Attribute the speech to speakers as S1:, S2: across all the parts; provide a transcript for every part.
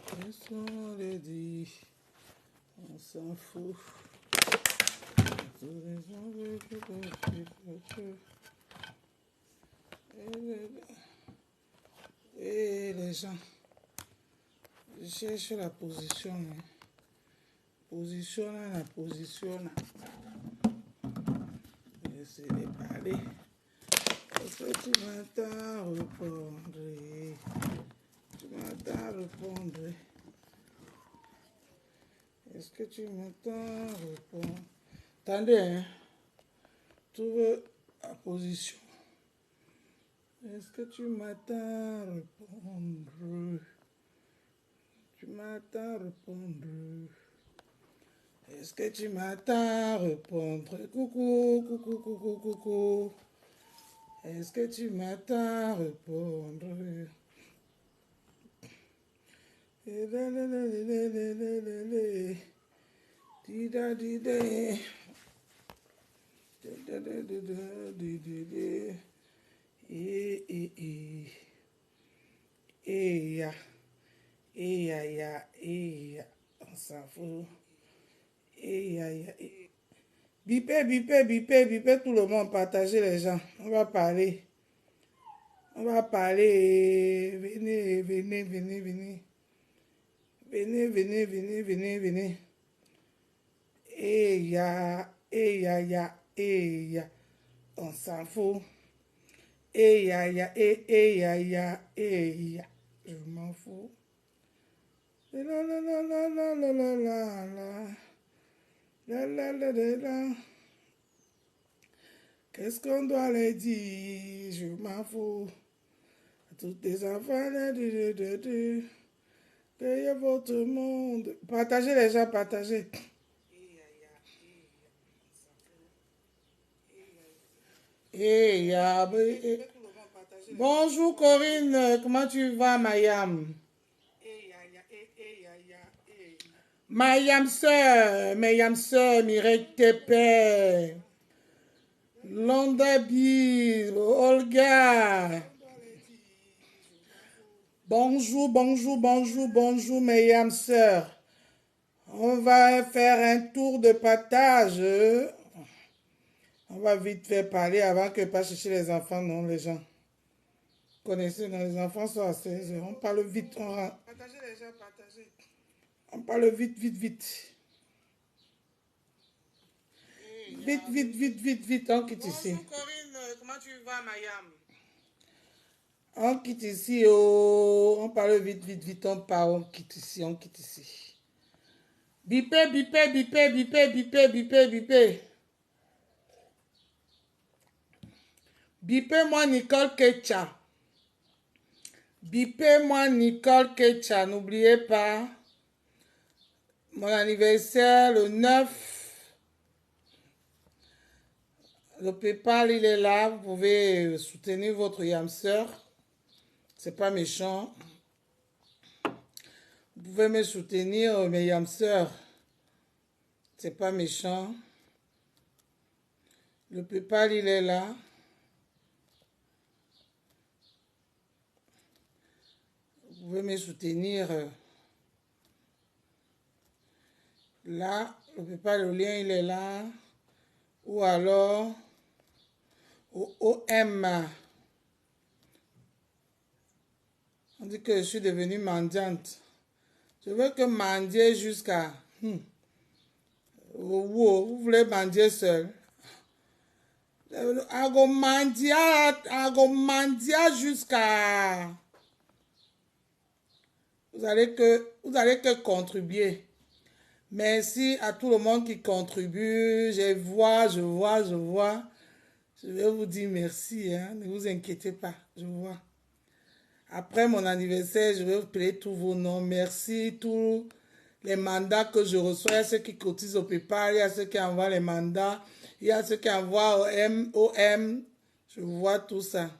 S1: Qu'est-ce qu'on les dit? On s'en fout. Et les gens, je cherche la position. Hein. Position là, la position là. J'essaie de parler. Est-ce que tu m'entends répondre? Tu m'entends répondre? Est-ce que tu m'entends répondre? Attendez, hein. Trouve la position. Est-ce que tu m'attends répondre? Tu m'attends répondre? Est-ce que tu m'attends répondre? Coucou, coucou, coucou, coucou. Est-ce que tu m'attends répondre? On s'en fout. Bipez, bipez, bipez, bipez tout le monde, partagez les gens. On va parler. On va parler. Venez, venez, venez, venez. Venez, venez, venez, venez, venez. On s'en fout. Je m'en fous. La la la la la la la la la. La la la la la. Qu'est-ce qu'on doit les dire? Je m'en fous. À tous les enfants, payez votre monde. Partagez les gens, partagez. Bonjour Corinne, comment tu vas, Mayam? Mayam sœur, Mireille Tepe, Londa B, Olga. Bonjour, bonjour, bonjour, bonjour, Mayam sœur. On va faire un tour de partage. On va vite faire parler avant que pas chercher les enfants, non, les gens. Vous connaissez, non, les enfants sont à 16 heures. On parle vite, on rentre. Partagez les gens, partagez. On parle vite, vite, vite. Vite, vite, vite, vite, vite, on quitte ici. Bonjour Corinne, comment tu vas, Mayam? On quitte ici, oh. On parle vite, vite, vite, on part, on quitte ici, on quitte ici. Bipé, bipé, bipé, bipé, bipé, bipé, bipé. Bipez-moi Nicole Ketcha. Bipez-moi Nicole Ketcha. N'oubliez pas, mon anniversaire le 9. Le PayPal, il est là. Vous pouvez soutenir votre yamseur. C'est pas méchant. Vous pouvez me soutenir, mes yamseurs. C'est pas méchant. Le PayPal, il est là. Vous pouvez me soutenir. Là, le PayPal, le lien, il est là. Ou alors, au OM. On dit que je suis devenue mendiante. Je veux que mendier jusqu'à... Vous voulez mendier seul. Agomandia jusqu'à... Vous allez que contribuer. Merci à tout le monde qui contribue. Je vois. Je vais vous dire merci. Hein. Ne vous inquiétez pas. Je vois. Après mon anniversaire, je vais vous payer tous vos noms. Merci. Tous les mandats que je reçois. Il y a ceux qui cotisent au PayPal. Il y a ceux qui envoient les mandats. Il y a ceux qui envoient au MOM. Je vois tout ça.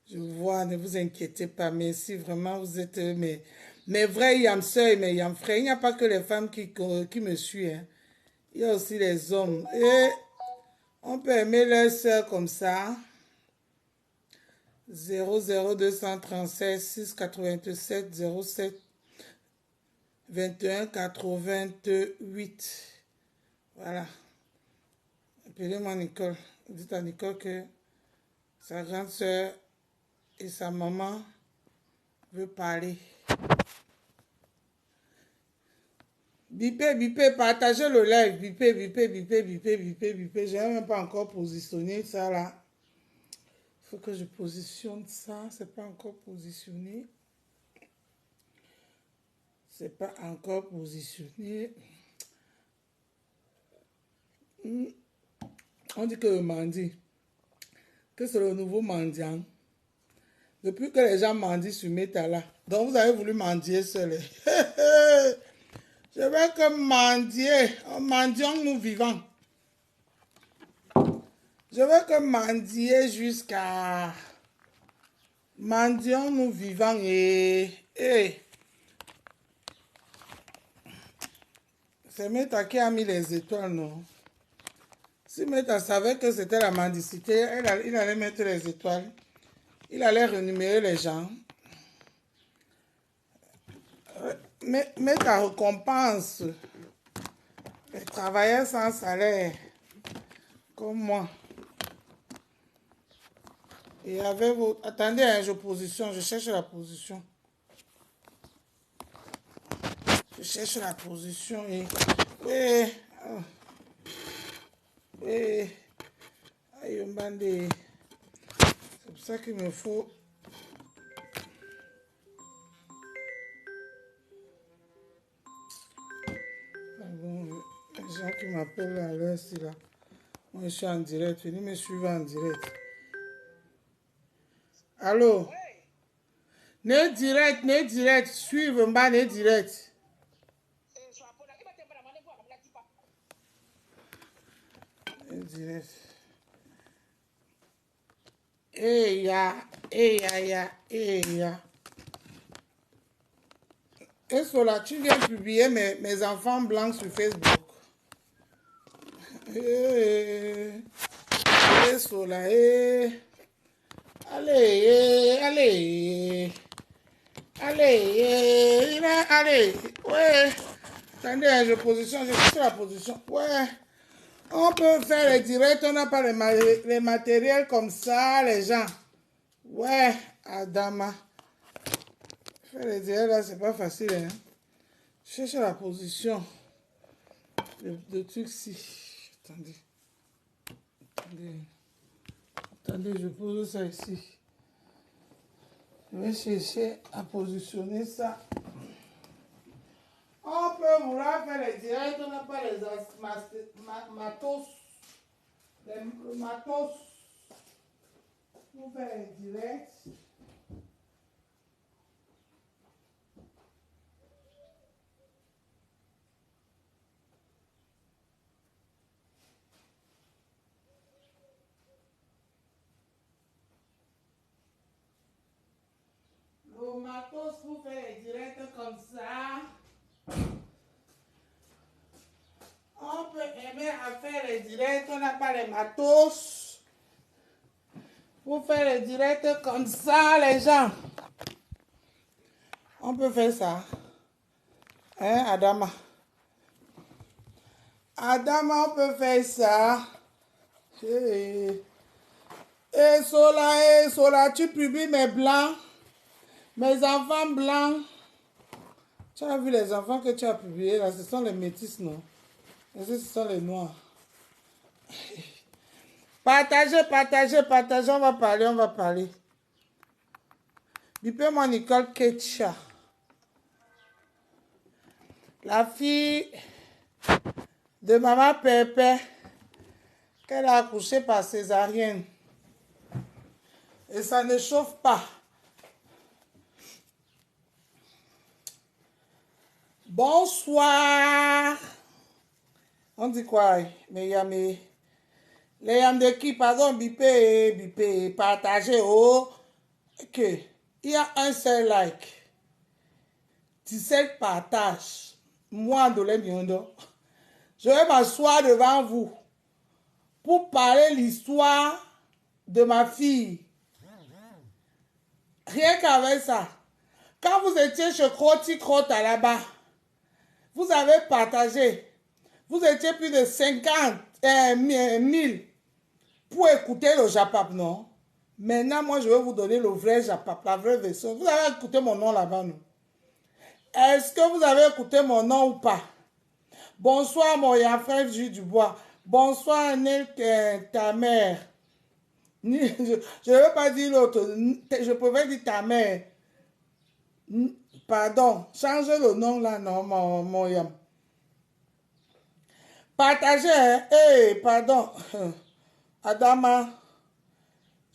S1: Je vois, ne vous inquiétez pas. Merci, vraiment, vous êtes mes vrais yamseurs et mes yamfrères. Il n'y a pas que les femmes qui me suivent. Hein. Il y a aussi les hommes. Et On peut aimer leur sœur comme ça. 00236 687 07 21 88. Voilà. Appelez-moi Nicole. Dites à Nicole que sa grande sœur et sa maman veulent parler. Bipez, bipez, partagez le live. Bipez, bipez, bipez, bipez, bipez, bipez. Je n'ai même pas encore positionné ça là. Il faut que je positionne ça. C'est pas encore positionné. C'est pas encore positionné. On dit que le mendie, que c'est le nouveau mendiant. Depuis que les gens mendient sur Meta là. Donc vous avez voulu mendier seul. Je veux que mendier. Mendions-nous vivants. Je veux que mendier jusqu'à... Mendions-nous vivants et... C'est Meta qui a mis les étoiles, non? Si Meta savait que c'était la mendicité, il allait mettre les étoiles. Il allait rémunérer les gens. Meta récompense les travailleurs sans salaire, comme moi. Et avec vos... Attendez, hein, je cherche la position. Je cherche la position et... Oui. Oui. Aïe, bandé. C'est pour ça qu'il me faut... Ah bon, les gens qui m'appellent à l'heure, c'est là. Moi, je suis en direct. Venez me suivre en direct. Allô? Ne direct. Suivez-moi, ne direct. Direct. Ya. Et cela, tu viens publier mes enfants blancs sur Facebook. Cela, allez, ouais. Attendez, je suis la position. Ouais. On peut faire les directs, on n'a pas les matériels comme ça, les gens. Ouais, Adama. Faire les directs là, c'est pas facile, hein. Cherche la position de truc ci. Attendez, je pose ça ici. Je vais chercher à positionner ça. On peut vouloir faire les directs, on n'a pas les matos. Le matos pour faire les directs. Le matos pour faire les directs comme ça. On peut aimer à faire les directs, on n'a pas les matos. Pour faire les directs comme ça, les gens. On peut faire ça. Hein, Adama? Adama, on peut faire ça. Et Sola, tu publies mes blancs, mes enfants blancs. Tu as vu les enfants que tu as publiés là, ce sont les métis, non? Et ce sont les noirs. Partagez, on va parler. Bipez-moi Nicole Ketcha. La fille de maman Pépé, qu'elle a accouché par césarienne. Et ça ne chauffe pas. Bonsoir. On dit quoi? Mais il y a mes... Les yams de qui, pardon, bipé, partagez, oh. Ok. Il y a un seul like. 17 partages. Moi, Andolé Miondo. Je vais m'asseoir devant vous. pour parler l'histoire de ma fille. Rien qu'avec ça. Quand vous étiez chez Croti Crota là-bas, vous avez partagé. Vous étiez plus de 50 000 pour écouter le Japap, non? Maintenant, moi, je vais vous donner le vrai Japap, la vraie version. Vous avez écouté mon nom là-bas, non? Est-ce que vous avez écouté mon nom ou pas? Bonsoir, mon frère Jules Dubois. Bonsoir, Nel, ta mère. Je ne veux pas dire l'autre. Je pouvais dire ta mère. Pardon. Changez le nom là, non, mon yam. Partagez, hein? Hey, pardon. Adama.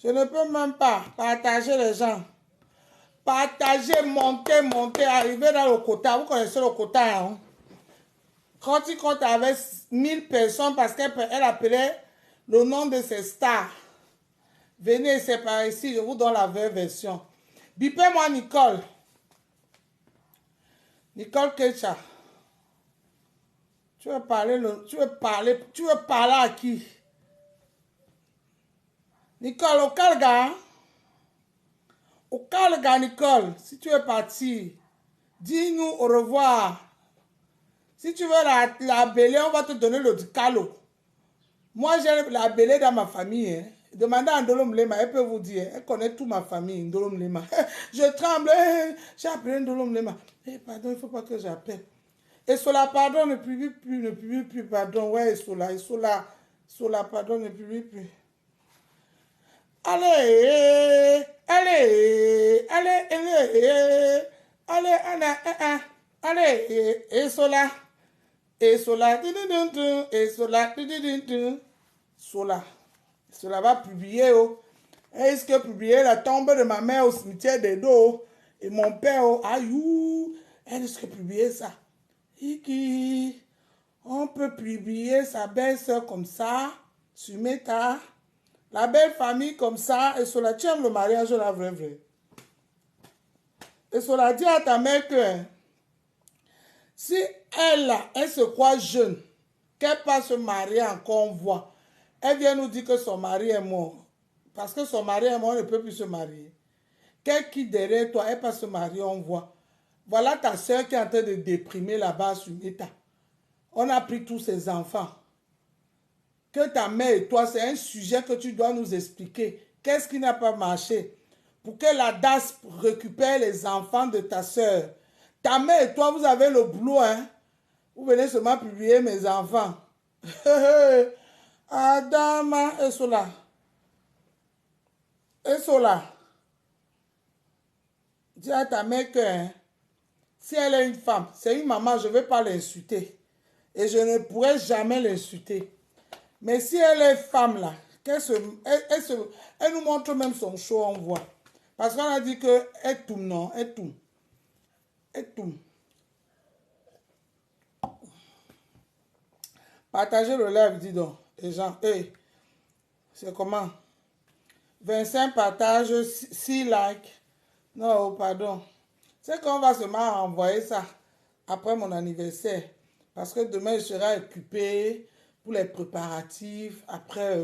S1: Je ne peux même pas partager les gens. Partager, monter, arriver dans le quota. Vous connaissez le quota, hein? Quand il compte avec 1000 personnes parce qu'elle appelait le nom de ses stars. Venez, c'est par ici, je vous donne la vraie version. Bipez-moi Nicole. Nicole Kecha. Tu veux parler à qui? Nicole, au Calga. Au Calga, Nicole, si tu es parti, dis-nous au revoir. Si tu veux la bêler, on va te donner le calo. Moi, j'ai la bêler dans ma famille. Hein. Demandez à Ndolo Mlema, elle peut vous dire. Elle connaît toute ma famille, Ndolo Mlema. Je tremble. J'ai appelé Ndolo Mlema. Pardon, il ne faut pas que j'appelle. Et Sola, pardon, ne publie plus, pardon. Ouais, Sola, pardon, ne publie plus. Allez, et Sola. Cela va publier. Est-ce que publier la tombe de ma mère au cimetière des dos et mon père aïe, est-ce que publier ça? On peut publier sa belle-sœur comme ça sur Meta, la belle famille comme ça, et cela tient le mariage la vraie. Et cela dit à ta mère que si elle se croit jeune, qu'elle pas se marier encore, on voit. Elle vient nous dire que son mari est mort. Parce que son mari est mort, elle ne peut plus se marier. Qu'elle quitte derrière toi, elle pas se marier, on voit. Voilà ta soeur qui est en train de déprimer là-bas sur l'État. On a pris tous ses enfants. Que ta mère et toi, c'est un sujet que tu dois nous expliquer. Qu'est-ce qui n'a pas marché? Pour que la DAS récupère les enfants de ta soeur. Ta mère et toi, vous avez le boulot, hein? Vous venez seulement publier mes enfants. Adama et Sola. Dis à ta mère que hein, si elle est une femme, c'est une maman, je ne vais pas l'insulter. Et je ne pourrai jamais l'insulter. Mais si elle est femme là, elle nous montre même son show, on voit. Parce qu'on a dit que elle tourne, non, elle tourne. Partagez le live, dis donc. Les gens, hey, c'est comment? 25 partages, 6 likes. Non, pardon. C'est qu'on va seulement envoyer ça après mon anniversaire. Parce que demain, je serai occupé pour les préparatifs. Après,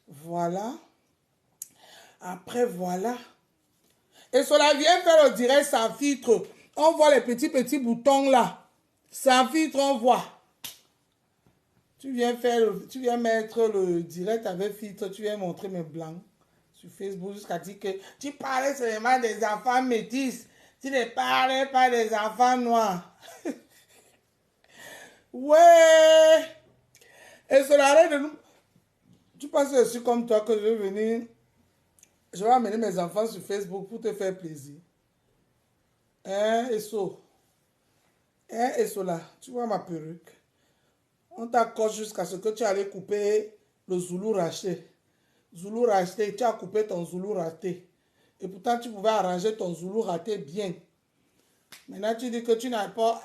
S1: voilà. Après, voilà. Et cela vient faire le direct sans filtre. On voit les petits boutons là. Sans filtre, on voit. Tu viens mettre le direct avec filtre. Tu viens montrer mes blancs sur Facebook jusqu'à dire que tu parlais seulement des enfants métis. Tu ne parlais pas des enfants noirs. Ouais. Et cela arrête de nous. Tu penses que je suis comme toi, que je vais venir. Je vais amener mes enfants sur Facebook pour te faire plaisir. Hein, Eso? Hein, Eso là? Tu vois ma perruque? On t'accorde jusqu'à ce que tu allais couper le Zoulou racheté. Zoulou racheté, tu as coupé ton Zoulou raté. Et pourtant, tu pouvais arranger ton Zoulou raté bien. Maintenant, tu dis que tu n'as pas...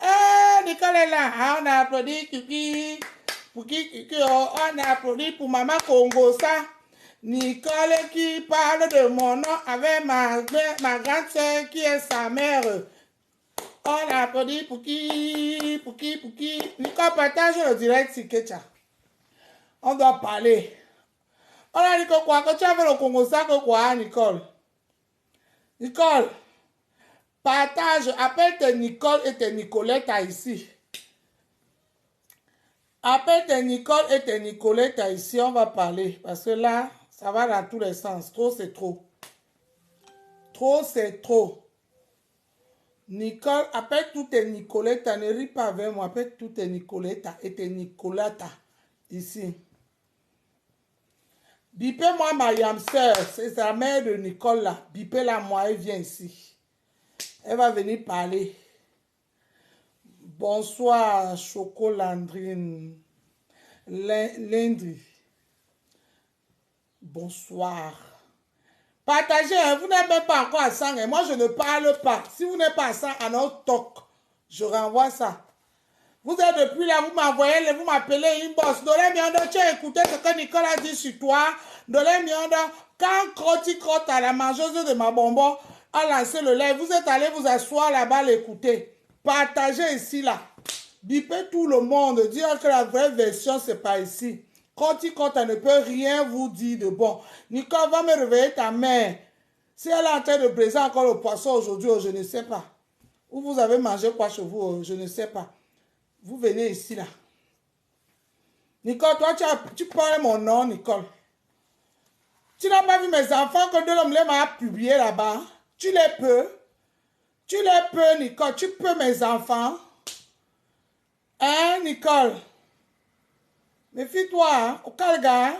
S1: Nicole est là. Ah, on a applaudi Kiki. Pour Kiki, on a applaudi pour Maman Congo, ça. Nicole qui parle de mon nom avec ma grande soeur qui est sa mère. On a applaudi pour qui. Nicole, partage le direct sur Kecha. On doit parler. On a dit que quoi? Que tu as fait le Congo, ça que quoi, Nicole? Nicole, partage, appelle tes Nicole et tes Nicolette ici. Appelle tes Nicole et tes Nicolette ici, on va parler. Parce que là, ça va dans tous les sens. Trop, c'est trop. Trop, c'est trop. Nicole, appelle toutes tes Nicolette, ne ris pas avec moi. Appelle toutes tes Nicolette et tes Nicolata ici. Bipez-moi ma yamseur, c'est sa mère de Nicole là. Bipez-la moi, elle vient ici. Elle va venir parler. Bonsoir, Chocolandrine. Lundi. Bonsoir. Partagez, hein, vous n'êtes même pas encore à 100. Hein. Moi, je ne parle pas. Si vous n'êtes pas à 100, à notre talk, je renvoie ça. Vous êtes depuis là, vous m'envoyez, vous m'appelez inbox. Dolé Miondo, tu as écouté ce que Nicole a dit sur toi. Dolé Miondo, quand Croti Crotte à la mangeuse de ma bonbon a lancé le live, vous êtes allé vous asseoir là-bas, l'écouter. Partagez ici, là. Bipez tout le monde, dire que la vraie version, c'est pas ici. Croti Crotte ne peut rien vous dire de bon. Nicole va me réveiller ta mère. Si elle est en train de briser encore le poisson aujourd'hui, je ne sais pas. Ou vous avez mangé quoi chez vous, je ne sais pas. Vous venez ici, là. Nicole, toi, tu parles mon nom, Nicole. Tu n'as pas vu mes enfants que de l'homme m'a publié là-bas. Tu les peux. Tu les peux, Nicole. Tu peux mes enfants. Hein, Nicole? Méfie-toi, hein, au Calga.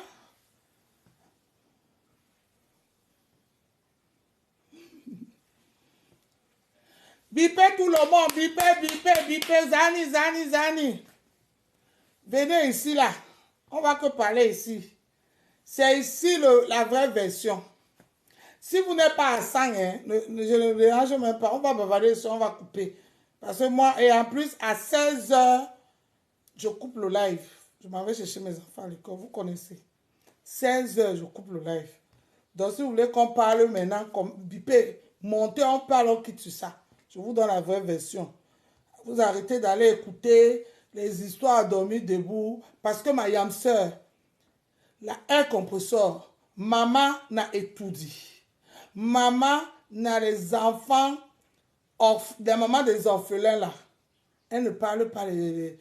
S1: Bipez tout le monde. Bipez. Zani. Venez ici, là. On va que parler ici. C'est ici la vraie version. Si vous n'êtes pas à 100, hein, je ne dérange même pas. On va bavarder ça, on va couper. Parce que moi, et en plus, à 16 h, je coupe le live. Je m'en vais chercher mes enfants à l'école, vous connaissez. 16 h, je coupe le live. Donc, si vous voulez qu'on parle maintenant, comme bipé, montez, on parle, on quitte sur ça. Je vous donne la vraie version. Vous arrêtez d'aller écouter les histoires à dormir debout. Parce que ma yamseur, la air compresseur, maman n'a étudié. Maman n'a les enfants, des mamans des orphelins là. Elle ne parle pas les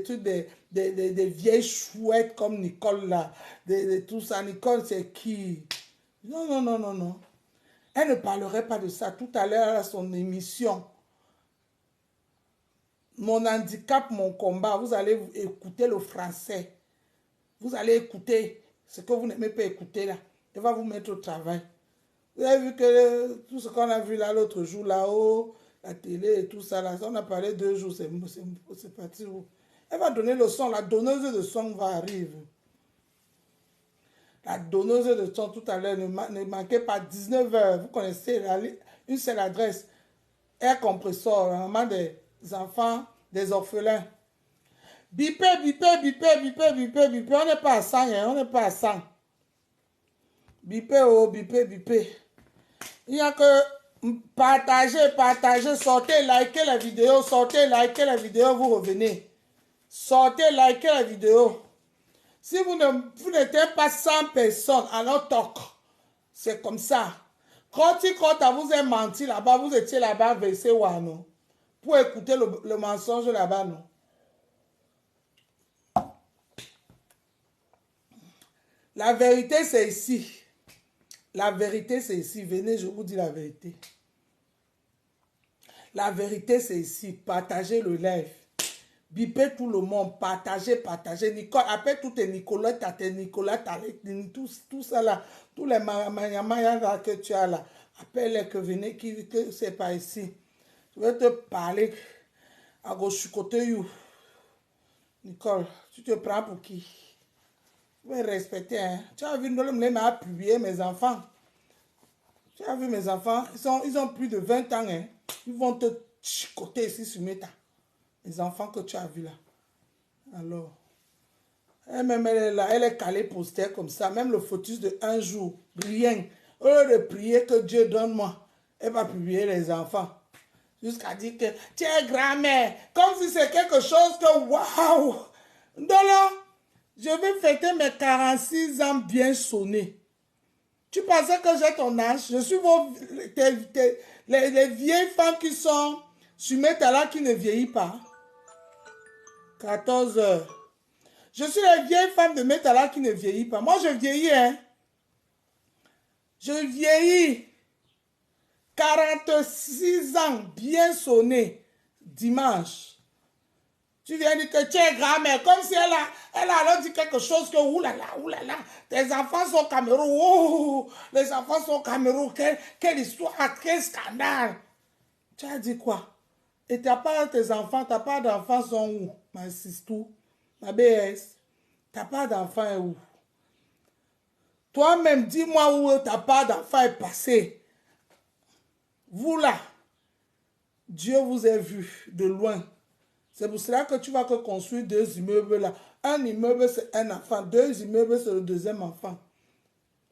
S1: trucs des vieilles chouettes comme Nicole là. Tout ça. Nicole, c'est qui? Non. Elle ne parlerait pas de ça. Tout à l'heure, à son émission, Mon handicap, mon combat, vous allez écouter le français. Vous allez écouter ce que vous n'aimez pas écouter là. Elle va vous mettre au travail. Vous avez vu que tout ce qu'on a vu là l'autre jour là-haut, la télé et tout ça là, on a parlé 2 jours, c'est parti où? Elle va donner le son, la donneuse de son va arriver. La donneuse de son tout à l'heure, ne manquez pas 19 h. Vous connaissez une seule adresse. Air compresseur, la maman des enfants, des orphelins. Bipé. On n'est pas à 100, hein? On n'est pas à 100. Bipé. Il n'y a que partager, sortez, likez la vidéo, vous revenez. Sortez, likez la vidéo. Si vous n'êtes pas 100 personnes à notre talk, c'est comme ça. Quand vous avez menti là-bas, vous étiez là-bas versé ou non? Pour écouter le mensonge là-bas, non? La vérité, c'est ici. La vérité, c'est ici. Venez, je vous dis la vérité. La vérité, c'est ici. Partagez le live. Bipez tout le monde. Partagez. Nicole, appelle tous tes Nicolette, tes Nicolette, tout ça là. Tous les mayas que tu as là. Appelle-les que venez, que c'est pas ici. Je vais te parler à gauche côté. Nicole, tu te prends pour qui? Vous me respecter, hein. Tu as vu, l'homme m'a publié mes enfants. Tu as vu mes enfants, ils ont plus de 20 ans, hein. Ils vont te chicoter ici sur Meta. Les enfants que tu as vus là. Alors, elle-même, elle est là, elle est calée poster comme ça. Même le fœtus de un jour, rien. Au lieu de prier que Dieu donne-moi, elle va publier les enfants. Jusqu'à dire que tu es grand-mère. Comme si c'est quelque chose que, waouh! Dolo, Je vais fêter mes 46 ans bien sonnés. Tu pensais que j'ai ton âge? Je suis les vieilles femmes qui sont sur mes talents qui ne vieillissent pas. 14 heures. Je suis les vieilles femmes de mes talents qui ne vieillissent pas. Moi, je vieillis, hein. Je vieillis. 46 ans, bien sonné, dimanche. Tu viens dire que tu es grand-mère, comme si elle a alors dit quelque chose que oulala, tes enfants sont au Cameroun, oh, les enfants sont au Cameroun, quelle histoire, quel scandale. Tu as dit quoi? Et tu n'as pas tes enfants, tu n'as pas d'enfants sont où? Ma sister, ma BS, tu n'as pas d'enfants où? Toi-même, dis-moi où ta part d'enfant est passé. Vous là, Dieu vous a vu de loin. C'est pour cela que tu vas que construire 2 immeubles là. Un immeuble, c'est un enfant. 2 immeubles, c'est le deuxième enfant.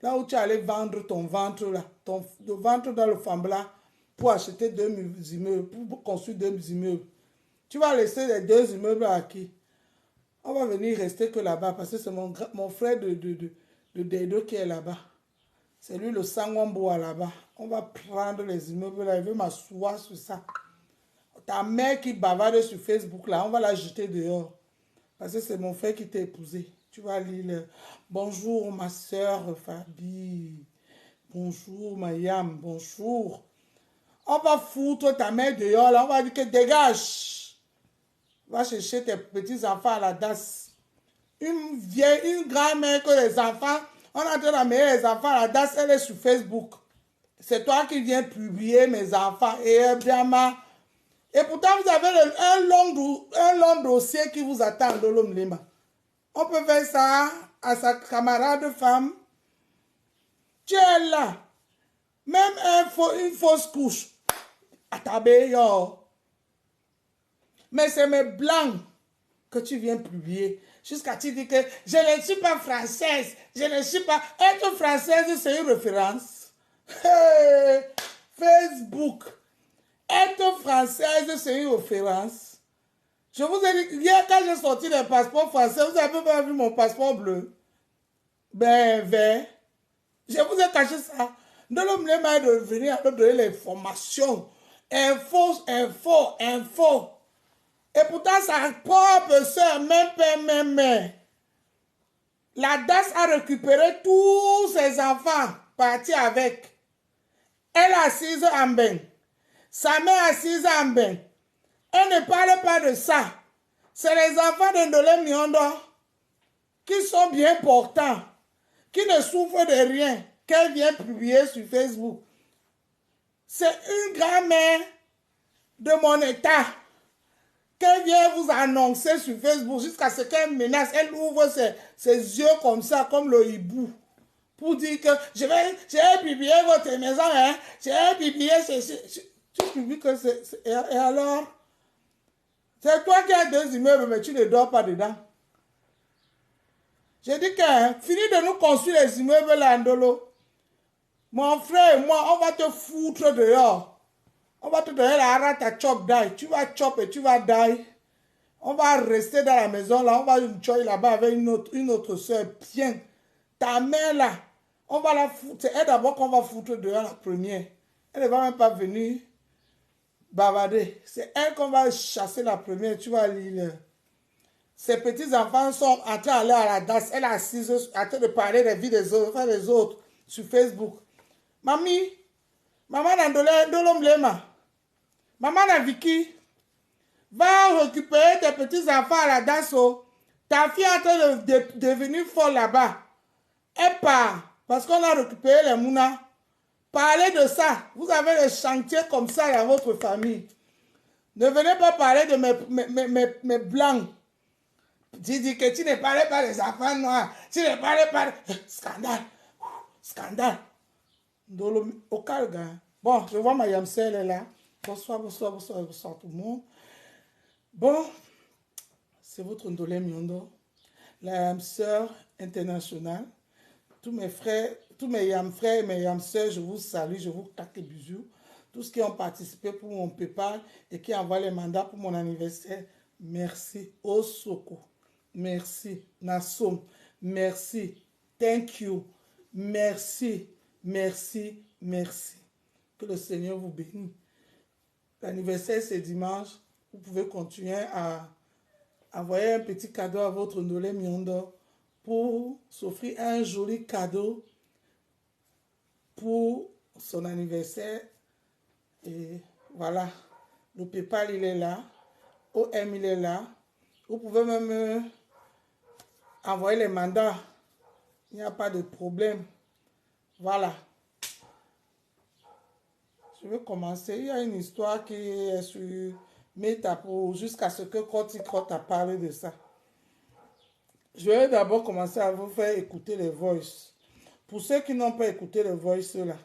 S1: Là où tu allais vendre ton ventre là, le ventre dans le fambla pour acheter 2 immeubles, pour construire 2 immeubles. Tu vas laisser les 2 immeubles à qui? On va venir rester que là-bas parce que c'est mon frère de Dedo qui est là-bas. C'est lui le Sangwamboa là-bas. On va prendre les immeubles là, il veut m'asseoir sur ça. Ta mère qui bavarde sur Facebook, là, on va la jeter dehors. Parce que c'est mon frère qui t'a épousé. Tu vas lire le... Bonjour, ma soeur Fabi. Bonjour, Mayam. Bonjour. On va foutre ta mère dehors, là. On va dire que dégage. Va chercher tes petits-enfants à la DAS. Une grand-mère que les enfants... On est en train d'amener les enfants à la DAS, elle est sur Facebook. C'est toi qui viens publier mes enfants. Et bien, et pourtant, vous avez un long dossier qui vous attend de l'homme Lima. On peut faire ça à sa camarade femme. Tu es là. Même une fausse couche. À ta yo. Mais c'est mes blancs que tu viens publier. Jusqu'à tu dis que je ne suis pas française. Je ne suis pas... Être française, c'est une référence. Hey, Facebook. Être française, c'est une référence. Je vous ai dit, hier quand j'ai sorti les passeports français, vous n'avez pas vu mon passeport bleu. Ben, vert. Je vous ai caché ça. Ne l'homme m'a de venir à nous donner l'information. Info. Et pourtant, sa propre soeur, même père, même mère. La DAS a récupéré tous ses enfants, partis avec. Elle assise en bain. Sa mère assise en bain. Elle ne parle pas de ça. C'est les enfants de Ndolé Miondo qui sont bien portants, qui ne souffrent de rien, qu'elle vient publier sur Facebook. C'est une grand-mère de mon état qu'elle vient vous annoncer sur Facebook jusqu'à ce qu'elle menace. Elle ouvre ses yeux comme ça, comme le hibou, pour dire que je vais publier votre maison, hein. Je vais publier tu publies que c'est... Et alors? C'est toi qui as 2 immeubles, mais tu ne dors pas dedans. J'ai dit que, fini de nous construire les immeubles là, Ndolo. Mon frère et moi, on va te foutre dehors. On va te donner la rate à chop die. Tu vas chop et tu vas die. On va rester dans la maison là. On va une choy là-bas avec une autre soeur. Bien. Ta mère là, on va la foutre. C'est elle d'abord qu'on va foutre dehors la première. Elle ne va même pas venir bavarder. C'est elle qu'on va chasser la première. Tu vas lire. Ses petits-enfants sont en train d'aller à la DAS. Elle est assise en train de parler des vies des autres sur Facebook. Mamie, maman Ndolomblema, maman Naviki, va récupérer tes petits-enfants à la DAS. Ta fille est en train de devenir folle là-bas. Elle part parce qu'on a récupéré les mounas. Parlez de ça. Vous avez des chantiers comme ça dans votre famille. Ne venez pas parler de mes blancs. Tu dis que tu ne parlais pas des enfants noirs. Tu ne parlais pas de... Scandale. Scandale. Au calme. Bon, je vois ma Yamsel est là. Bonsoir tout le monde. Bon, c'est votre Ndolé Miondo, la Yamseur internationale. Tous mes frères, tous mes Yam frères et mes Yam sœurs, je vous salue, je vous claque les bisous. Tous qui ont participé pour mon PayPal et qui envoient les mandats pour mon anniversaire, merci. Osoko. merci. Nasom, merci. Thank you. Merci, merci, merci. Que le Seigneur vous bénisse. L'anniversaire, c'est dimanche. Vous pouvez continuer à envoyer un petit cadeau à votre Ndolé Miondo pour s'offrir un joli cadeau pour son anniversaire. Et voilà, le PayPal, il est là. OM, il est là. Vous pouvez même envoyer les mandats. Il n'y a pas de problème. Voilà. Je vais commencer. Il y a une histoire qui est sur Metapo jusqu'à ce que Crotte a parlé de ça. Je vais d'abord commencer à vous faire écouter les voices. Pour ceux qui n'ont pas écouté les voices là,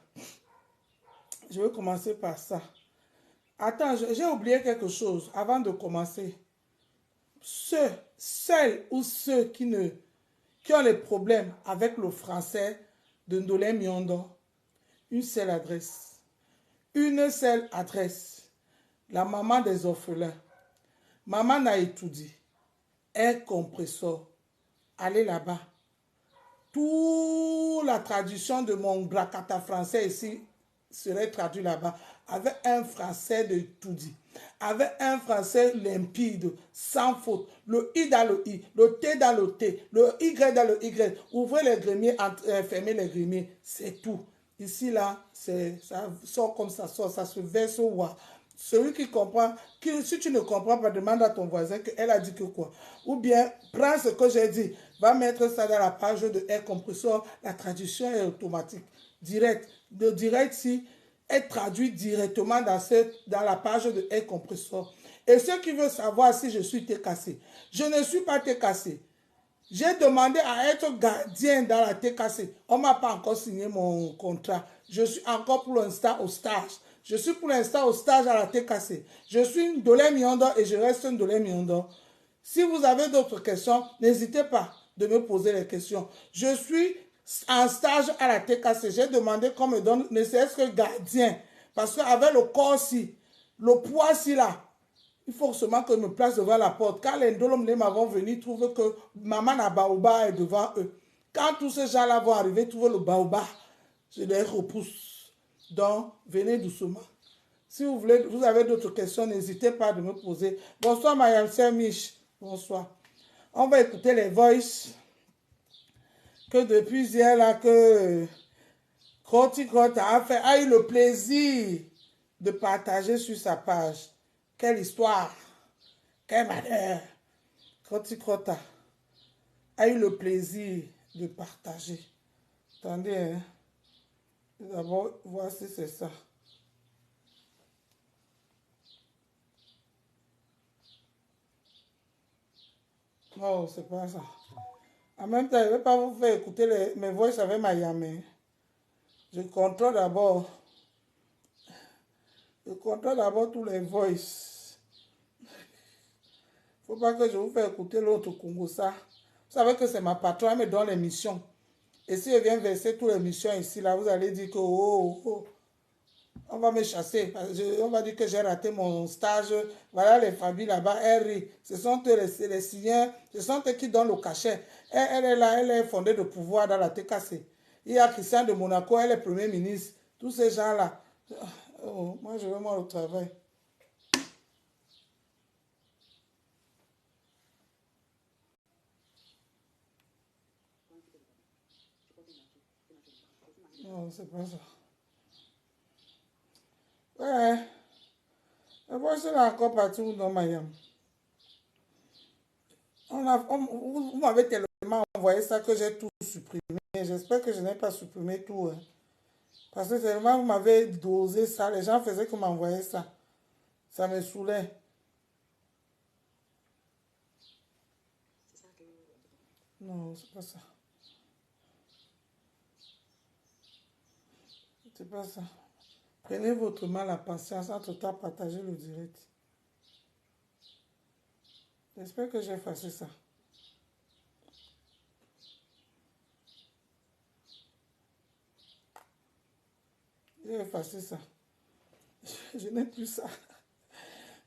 S1: je vais commencer par ça. Attends, j'ai oublié quelque chose avant de commencer. Seuls ou ceux qui ont les problèmes avec le français de Ndolé Miondo, une seule adresse. Une seule adresse. La maman des orphelins. Maman n'a étudié. Un compresseur. Allez là-bas. Toute la traduction de mon bracata français ici serait traduit là-bas avec un français de tout dit, avec un français limpide, sans faute, le I dans le I, le T dans le T, le Y dans le Y, ouvrez les grimiers, fermez les grimiers, c'est tout. Ici, là, ça sort comme ça sort, ça se verse au roi. Celui qui comprend, si tu ne comprends pas, demande à ton voisin qu'elle a dit que quoi. Ou bien, prends ce que j'ai dit, va mettre ça dans la page de Air Compressor, la traduction est automatique, direct. Le direct, si, est traduit directement dans la page de Air Compressor. Et ceux qui veulent savoir si je suis TKC, je ne suis pas TKC. J'ai demandé à être gardien dans la TKC. On ne m'a pas encore signé mon contrat. Je suis encore pour l'instant au stage. Je suis pour l'instant au stage à la TKC. Je suis une Ndolé Miondo et je reste une Ndolé Miondo. Si vous avez d'autres questions, n'hésitez pas de me poser les questions. Je suis en stage à la TKC. J'ai demandé qu'on me donne ne serait-ce que gardien. Parce qu'avec le corps-ci, le poids-ci là, il faut seulement que je me place devant la porte. Quand les Ndolomlem vont venir, trouvent que maman na baoba est devant eux. Quand tous ces gens-là vont arriver, trouvent le baoba, je les repousse. Donc, venez doucement. Si vous voulez, vous avez d'autres questions, n'hésitez pas de me poser. Bonsoir, Mayam Mich. Bonsoir. On va écouter les voices que depuis hier, là, que Croti a eu le plaisir de partager sur sa page. Quelle histoire! Quel malheur! Croti a eu le plaisir de partager. Attendez, hein? D'abord, voir si c'est ça. Non, c'est pas ça. En même temps, je ne vais pas vous faire écouter mes voix avec Miami. Je contrôle d'abord. Je contrôle d'abord tous les voices. Il ne faut pas que je vous fasse écouter l'autre Congo ça. Vous savez que c'est ma patronne, elle me donne les missions. Et si je viens verser toutes les missions ici, là, vous allez dire que on va me chasser. On va dire que j'ai raté mon stage. Voilà les familles là-bas, elles rient. Ce sont eux les signants, ce sont eux qui donnent le cachet. Elle est là, elle est fondée de pouvoir dans la TKC. Il y a Christian de Monaco, elle est premier ministre. Tous ces gens-là. Oh, moi, je vais moi au travail. Non, c'est pas ça. Ouais. Mais moi, je suis encore partout dans Miami. Vous m'avez tellement envoyé ça que j'ai tout supprimé. J'espère que je n'ai pas supprimé tout. Hein. Parce que tellement vous m'avez dosé ça, les gens faisaient que m'envoyer ça. Ça me saoulait. Non, c'est pas ça. C'est pas ça. Prenez votre mal à patience, entre-temps, partagez le direct. J'espère que j'ai effacé ça. J'ai effacé ça. Je n'ai plus ça.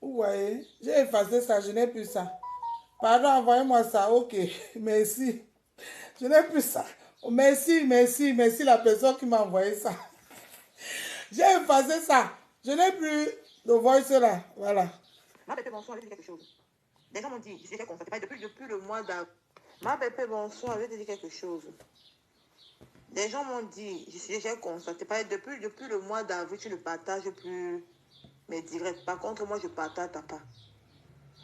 S1: Vous voyez, j'ai effacé ça, je n'ai plus ça. Pardon, envoyez-moi ça. Ok, merci. Je n'ai plus ça. Merci, merci, merci la personne qui m'a envoyé ça. J'ai effacé ça. Je n'ai plus de voice là. Voilà.
S2: Ma bébé, bonsoir, je vais te dire quelque chose. Des gens m'ont dit, je suis constaté, depuis le mois d'avril. Ma bébé, bonsoir, je vais te dire quelque chose. Des gens m'ont dit, j'ai constaté, depuis le mois d'avril, tu ne partages plus mes directs. Par contre, moi, je partage ta part.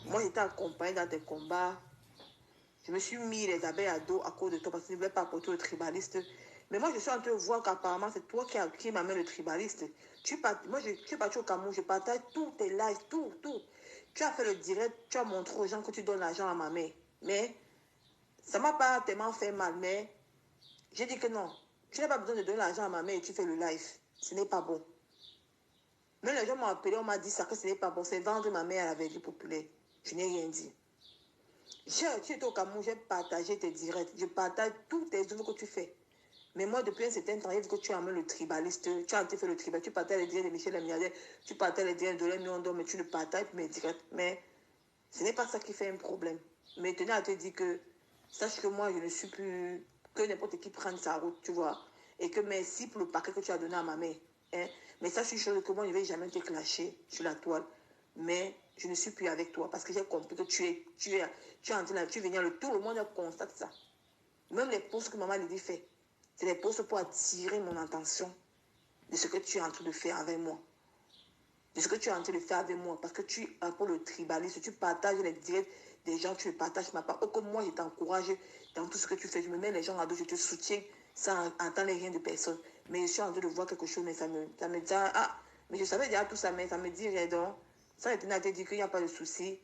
S2: Moi, j'étais accompagnée dans tes combats. Je me suis mis les abeilles à dos à cause de toi parce que je ne voulais pas apporter le tribaliste. Mais moi, je suis en train de voir qu'apparemment, c'est toi qui m'amène le tribaliste. Moi, je suis parti au Cameroun, je partage tous tes lives, tout. Tu as fait le direct, tu as montré aux gens que tu donnes l'argent à ma mère. Mais ça ne m'a pas tellement fait mal. Mais j'ai dit que non, tu n'as pas besoin de donner l'argent à ma mère et tu fais le live. Ce n'est pas bon. Même les gens m'ont appelé, on m'a dit ça, que ce n'est pas bon. C'est vendre ma mère à la vertu populaire. Je n'ai rien dit. Tu étais au Cameroun, j'ai partagé tes directs. Je partage tous tes œuvres que tu fais. Mais moi, depuis un certain temps, il vu que tu amènes le tribaliste, tu as fait le tribal, tu partages les directs de Michel Amiadé, tu partages les directs de Lémion, mais tu ne partages mes directs. Mais ce n'est pas ça qui fait un problème. Mais tenez à te dire que, sache que moi, je ne suis plus que n'importe qui prenne sa route, tu vois. Et que merci pour le paquet que tu as donné à ma mère. Hein? Mais sache une chose que moi, je ne vais jamais te clasher sur la toile. Mais je ne suis plus avec toi parce que j'ai compris que tu es en train de, tu viens, tout le monde constate ça. Même les posts que maman Lydie fait, c'est des posts pour attirer mon attention de ce que tu es en train de faire avec moi. De ce que tu es en train de faire avec moi. Parce que tu es pour le tribalisme, tu partages les directs des gens, tu ne partages ma part. Ou comme moi, je t'encourage dans tout ce que tu fais. Je me mets les gens à dos, je te soutiens sans entendre rien de personne. Mais je suis en train de voir quelque chose, mais ça me dit, ah, mais je savais déjà tout ça, mais ça me dit rien donc. Ça a été dit qu'il n'y a pas de souci.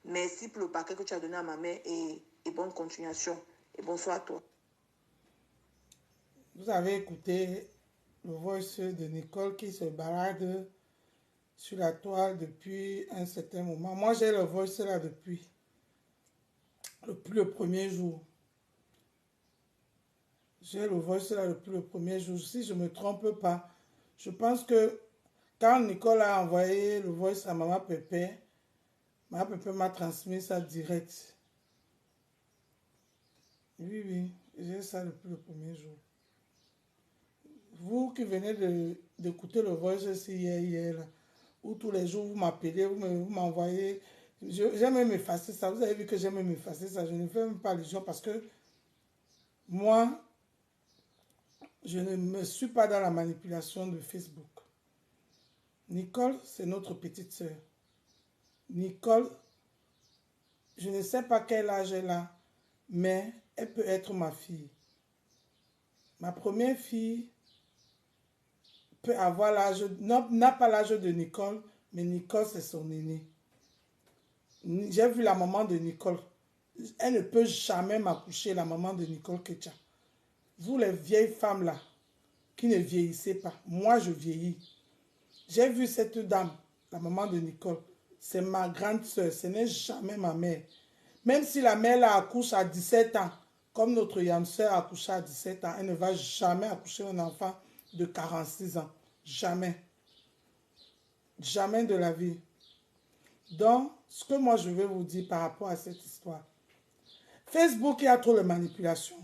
S2: Merci pour le paquet que tu as donné à ma mère et bonne continuation. Et bonsoir à toi.
S1: Vous avez écouté le voice de Nicole qui se balade sur la toile depuis un certain moment. Moi, j'ai le voice là depuis le premier jour. J'ai le voice là depuis le premier jour. Si je ne me trompe pas, je pense que quand Nicole a envoyé le voice à Maman Pépé m'a transmis ça direct. Oui, oui, j'ai ça depuis le premier jour. Vous qui venez d'écouter le voice ici hier, là, où tous les jours vous m'appelez, vous m'envoyez. J'ai même effacé ça. Vous avez vu que j'ai même effacé ça. Je ne fais même pas allusion parce que moi, je ne me suis pas dans la manipulation de Facebook. Nicole, c'est notre petite sœur. Nicole, je ne sais pas quel âge elle a, mais elle peut être ma fille. Ma première fille peut avoir l'âge, n'a pas l'âge de Nicole, mais Nicole, c'est son aîné. J'ai vu la maman de Nicole. Elle ne peut jamais m'accoucher, la maman de Nicole Ketcha. Vous, les vieilles femmes là, qui ne vieillissez pas, moi, je vieillis. J'ai vu cette dame, la maman de Nicole. C'est ma grande soeur, ce n'est jamais ma mère. Même si la mère la accouche à 17 ans, comme notre Yam soeur a accouché à 17 ans, elle ne va jamais accoucher un enfant de 46 ans. Jamais. Jamais de la vie. Donc, ce que moi je vais vous dire par rapport à cette histoire. Facebook, il y a trop de manipulation.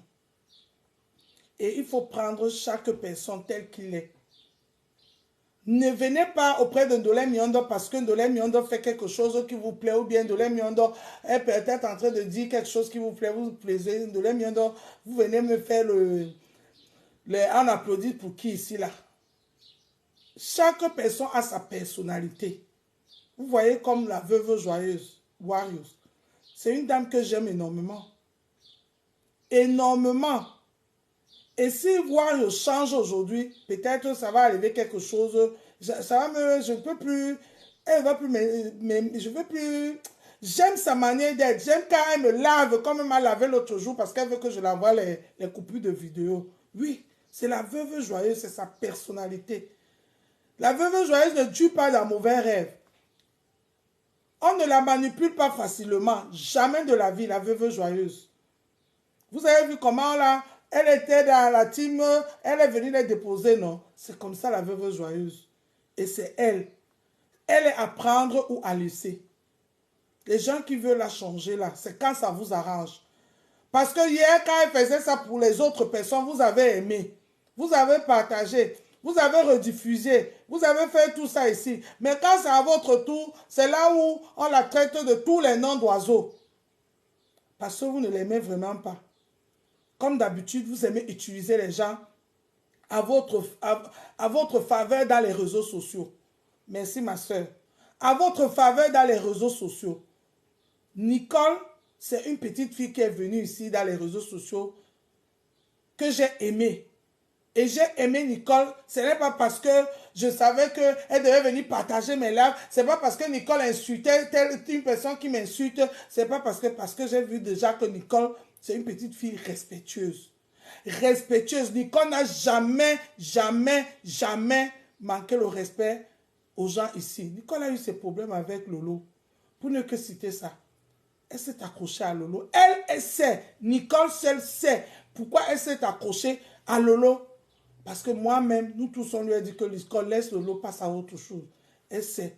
S1: Et il faut prendre chaque personne telle qu'il est. Ne venez pas auprès de Ndolé Miondo parce que Ndolé Miondo fait quelque chose qui vous plaît ou bien Ndolé Miondo est peut-être en train de dire quelque chose qui vous plaît, vous plaisez. Ndolé Miondo, vous venez me faire on applaudit pour qui ici là? Chaque personne a sa personnalité. Vous voyez comme la veuve joyeuse, Warriors. C'est une dame que j'aime énormément. Énormément. Et si Warriors change aujourd'hui, peut-être ça va arriver quelque chose. Ça va je ne peux plus. Elle ne va plus, mais je ne veux plus. J'aime sa manière d'être. J'aime quand elle me lave comme elle m'a lavé l'autre jour parce qu'elle veut que je la voie les coupures de vidéos. Oui, c'est la veuve joyeuse, c'est sa personnalité. La veuve joyeuse ne tue pas dans mauvais rêve. On ne la manipule pas facilement. Jamais de la vie, la veuve joyeuse. Vous avez vu comment là, elle était dans la team, elle est venue les déposer, non? C'est comme ça la veuve joyeuse. Et c'est elle. Elle est à prendre ou à laisser. Les gens qui veulent la changer là, c'est quand ça vous arrange. Parce que hier, quand elle faisait ça pour les autres personnes, vous avez aimé. Vous avez partagé. Vous avez rediffusé. Vous avez fait tout ça ici. Mais quand c'est à votre tour, c'est là où on la traite de tous les noms d'oiseaux. Parce que vous ne l'aimez vraiment pas. Comme d'habitude, vous aimez utiliser les gens à votre faveur dans les réseaux sociaux. Merci ma soeur. À votre faveur dans les réseaux sociaux. Nicole, c'est une petite fille qui est venue ici dans les réseaux sociaux que j'ai aimée. Et j'ai aimé Nicole, ce n'est pas parce que je savais qu'elle devait venir partager mes lives, c'est pas parce que Nicole insultait une personne qui m'insulte, c'est pas parce que j'ai vu déjà que Nicole, c'est une petite fille respectueuse. Respectueuse. Nicole n'a jamais, jamais, jamais manqué le respect aux gens ici. Nicole a eu ses problèmes avec Lolo. Pour ne que citer ça. Elle s'est accrochée à Lolo. Elle sait, Nicole seule sait pourquoi elle s'est accrochée à Lolo. Parce que moi-même, nous tous, on lui a dit que Nicole laisse Lolo, passe à autre chose. Elle sait.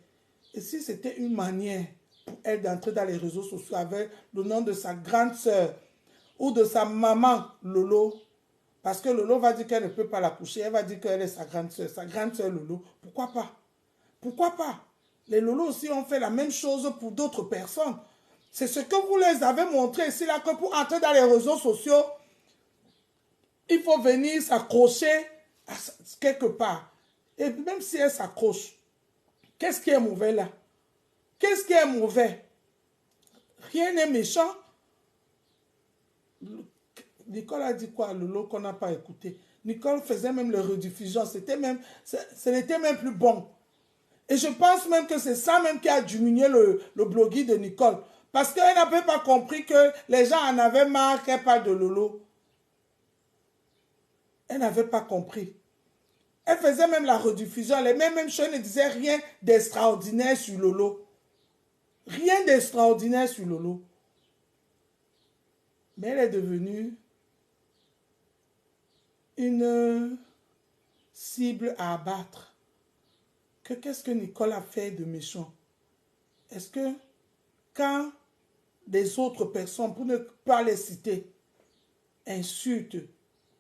S1: Et si c'était une manière pour elle d'entrer dans les réseaux sociaux avec le nom de sa grande sœur ou de sa maman Lolo, parce que Lolo va dire qu'elle ne peut pas la coucher, elle va dire qu'elle est sa grande sœur Lolo. Pourquoi pas? Pourquoi pas? Les Lolo aussi ont fait la même chose pour d'autres personnes. C'est ce que vous les avez montré ici, là, que pour entrer dans les réseaux sociaux, il faut venir s'accrocher quelque part. Et même si elle s'accroche, qu'est-ce qui est mauvais là? Qu'est-ce qui est mauvais? Rien n'est méchant. Nicole a dit quoi à Lolo qu'on n'a pas écouté? Nicole faisait même les rediffusions. Ce n'était même plus bon. Et je pense même que c'est ça même qui a diminué le blogging de Nicole. Parce qu'elle n'avait pas compris que les gens en avaient marre qu'elle parle de Lolo. Elle n'avait pas compris. Elle faisait même la rediffusion. Les mêmes choses ne disaient rien d'extraordinaire sur Lolo. Rien d'extraordinaire sur Lolo. Mais elle est devenue une cible à abattre. Qu'est-ce que Nicole a fait de méchant? Est-ce que quand des autres personnes, pour ne pas les citer, insultent,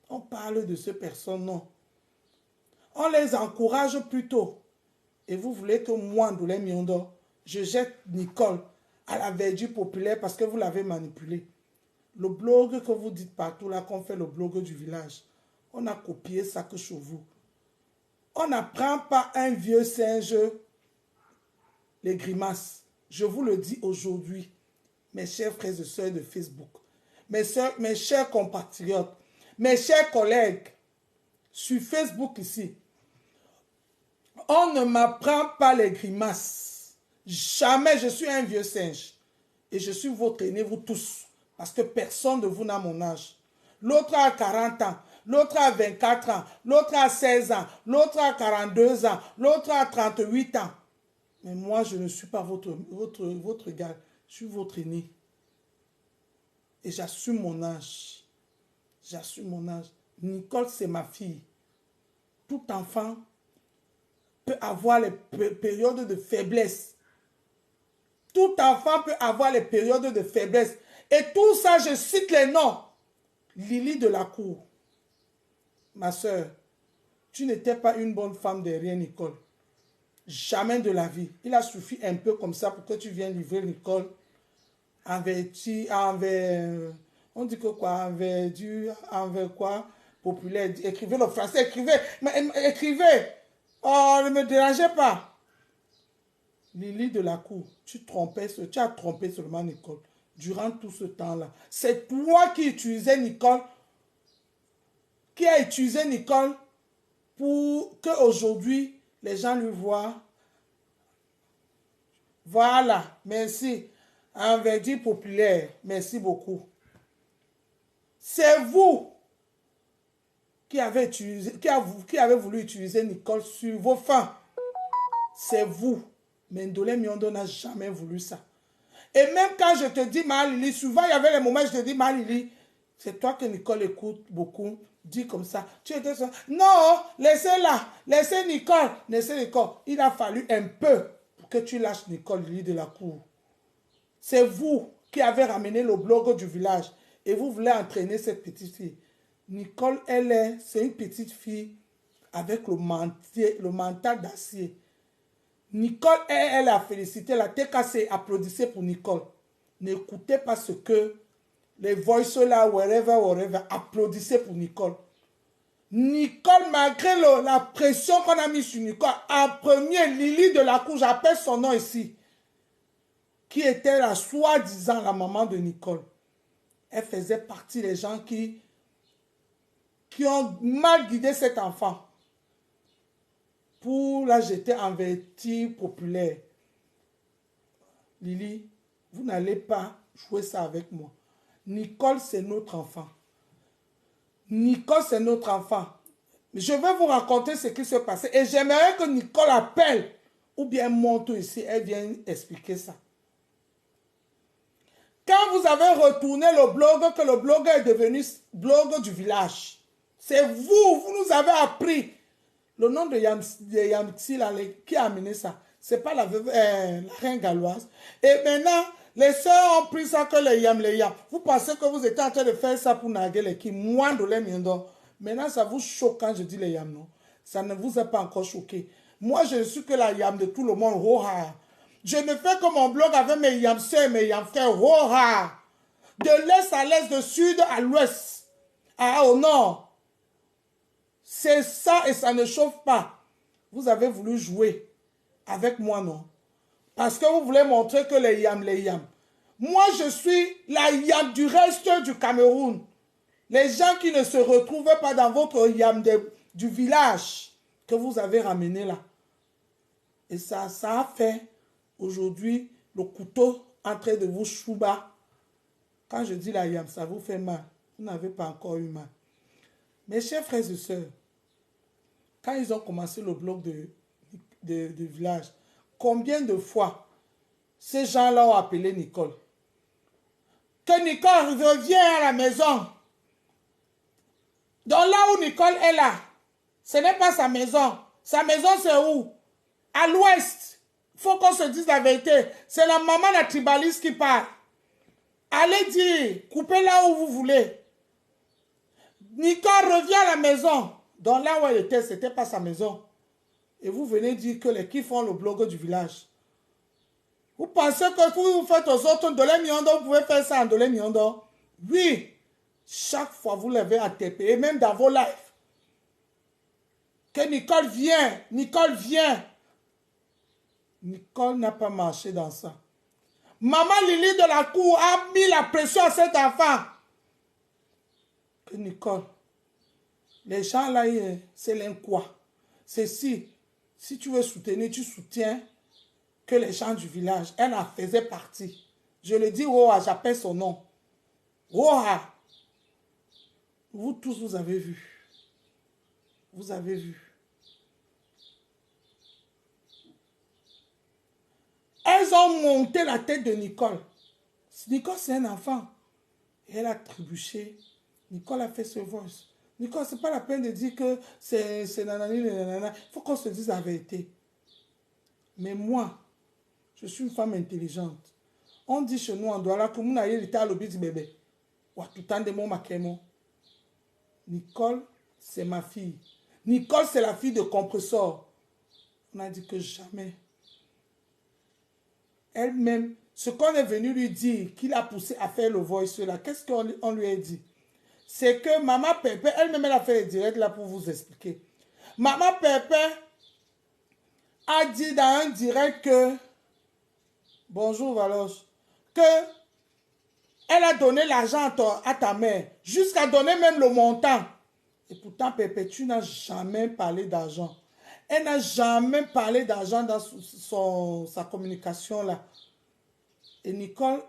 S1: on parle de ces personnes, non. On les encourage plutôt. Et vous voulez que moi, Ndoulé Miondo, je jette Nicole à la verdure populaire parce que vous l'avez manipulé. Le blog que vous dites partout là, qu'on fait le blog du village, on a copié ça que chez vous. On n'apprend pas un vieux singe les grimaces. Je vous le dis aujourd'hui, mes chers frères et sœurs de Facebook, mes chers compatriotes, mes chers collègues, sur Facebook ici, on ne m'apprend pas les grimaces. Jamais, je suis un vieux singe. Et je suis votre aîné, vous tous. Parce que personne de vous n'a mon âge. L'autre a 40 ans, l'autre a 24 ans, l'autre a 16 ans, l'autre a 42 ans, l'autre a 38 ans. Mais moi, je ne suis pas votre gars. Je suis votre aîné. Et j'assume mon âge. J'assume mon âge. Nicole, c'est ma fille. Tout enfant peut avoir les périodes de faiblesse. Tout enfant peut avoir les périodes de faiblesse. Et tout ça, je cite les noms. Lily de la cour. Ma soeur, tu n'étais pas une bonne femme derrière Nicole. Jamais de la vie. Il a suffi un peu comme ça pour que tu viennes livrer Nicole on dit que quoi, envers quoi, populaire. Écrivez le français, écrivez. Oh, ne me dérangez pas. Lily de la cour, tu as trompé seulement Nicole durant tout ce temps-là. C'est toi qui utilisais Nicole, qui a utilisé Nicole pour qu'aujourd'hui, les gens lui voient. Voilà, merci. Un verdict populaire, merci beaucoup. C'est vous qui avez voulu utiliser Nicole sur vos fins. C'est vous. Mais Ndoulé Miondo n'a jamais voulu ça. Et même quand je te dis, Marie-Lili, souvent il y avait les moments où je te dis, Marie-Lili, c'est toi que Nicole écoute beaucoup, dis comme ça. Tu étais ça. Non, laissez-la, laissez Nicole. Il a fallu un peu pour que tu lâches Nicole, Lili de la cour. C'est vous qui avez ramené le blog du village et vous voulez entraîner cette petite fille. Nicole, c'est une petite fille avec le mental d'acier. Nicole, elle a félicité la TKC, applaudissez pour Nicole. N'écoutez pas ce que les voices là, wherever, applaudissez pour Nicole. Nicole, malgré la pression qu'on a mise sur Nicole, en premier, Lily de la Cour, j'appelle son nom ici, qui était la soi-disant la maman de Nicole. Elle faisait partie des gens qui ont mal guidé cet enfant pour la jeter en vertu populaire. Lily, vous n'allez pas jouer ça avec moi. Nicole, c'est notre enfant. Nicole, c'est notre enfant. Je vais vous raconter ce qui s'est passé. Et j'aimerais que Nicole appelle ou bien monte ici. Elle vient expliquer ça. Quand vous avez retourné le blog, que le blog est devenu blog du village, c'est vous nous avez appris. Le nom de Yamti, qui a amené ça, c'est pas la reine galloise. Et maintenant, les soeurs ont pris ça que les yam. Vous pensez que vous étiez en train de faire ça pour naguer les qui, moi de les miendo. Maintenant, ça vous choque quand je dis les yam, non? Ça ne vous a pas encore choqué. Moi, je ne suis que la yam de tout le monde. Roha. Je ne fais que mon blog avec mes yam soeurs et mes yam frères. Roha. De l'est à l'est, de sud à l'ouest, au nord. C'est ça et ça ne chauffe pas. Vous avez voulu jouer avec moi, non? Parce que vous voulez montrer que les yam. Moi, je suis la yam du reste du Cameroun. Les gens qui ne se retrouvent pas dans votre yam du village que vous avez ramené là. Et ça a fait aujourd'hui le couteau en train de vous chouba. Quand je dis la yam, ça vous fait mal. Vous n'avez pas encore eu mal. Mes chers frères et sœurs, quand ils ont commencé le blog de village, combien de fois ces gens-là ont appelé Nicole? Que Nicole revienne à la maison. Donc là où Nicole est là, ce n'est pas sa maison. Sa maison c'est où? À l'ouest. Il faut qu'on se dise la vérité. C'est la maman la tribaliste qui parle. Allez dire, coupez là où vous voulez. Nicole revient à la maison. Donc là où elle était, ce n'était pas sa maison. Et vous venez dire que les qui font le blog du village. Vous pensez que vous faites aux autres Ndolé Miondo, vous pouvez faire ça en Ndolé Miondo? Oui. Chaque fois, vous l'avez ATP, et même dans vos lives. Que Nicole vient. Nicole vient. Nicole n'a pas marché dans ça. Maman Lily de la Cour a mis la pression à cet enfant. Que Nicole, les gens là, c'est l'inquoi. C'est si tu veux soutenir, tu soutiens que les gens du village. Elle en faisait partie. Je le dis, Roha, j'appelle son nom. Roha. Vous tous, vous avez vu. Vous avez vu. Elles ont monté la tête de Nicole. Nicole, c'est un enfant. Et elle a trébuché. Nicole a fait ce voice. Nicole, ce n'est pas la peine de dire que c'est nanani, nanana. Il faut qu'on se dise la vérité. Mais moi, je suis une femme intelligente. On dit chez nous en Douala que mon aïe était à l'objet du bébé. Ou tout le temps de mon maquemo. Nicole, c'est ma fille. Nicole, c'est la fille de compresseur. On a dit que jamais. Elle-même, ce qu'on est venu lui dire, qui l'a poussé à faire le voice là, qu'est-ce qu'on lui a dit? C'est que Maman Pépé, elle-même, elle a fait le direct là pour vous expliquer. Maman Pépé a dit dans un direct que, bonjour Valoche, que elle a donné l'argent à ta mère, jusqu'à donner même le montant. Et pourtant, Pépé, tu n'as jamais parlé d'argent. Elle n'a jamais parlé d'argent dans sa communication là. Et Nicole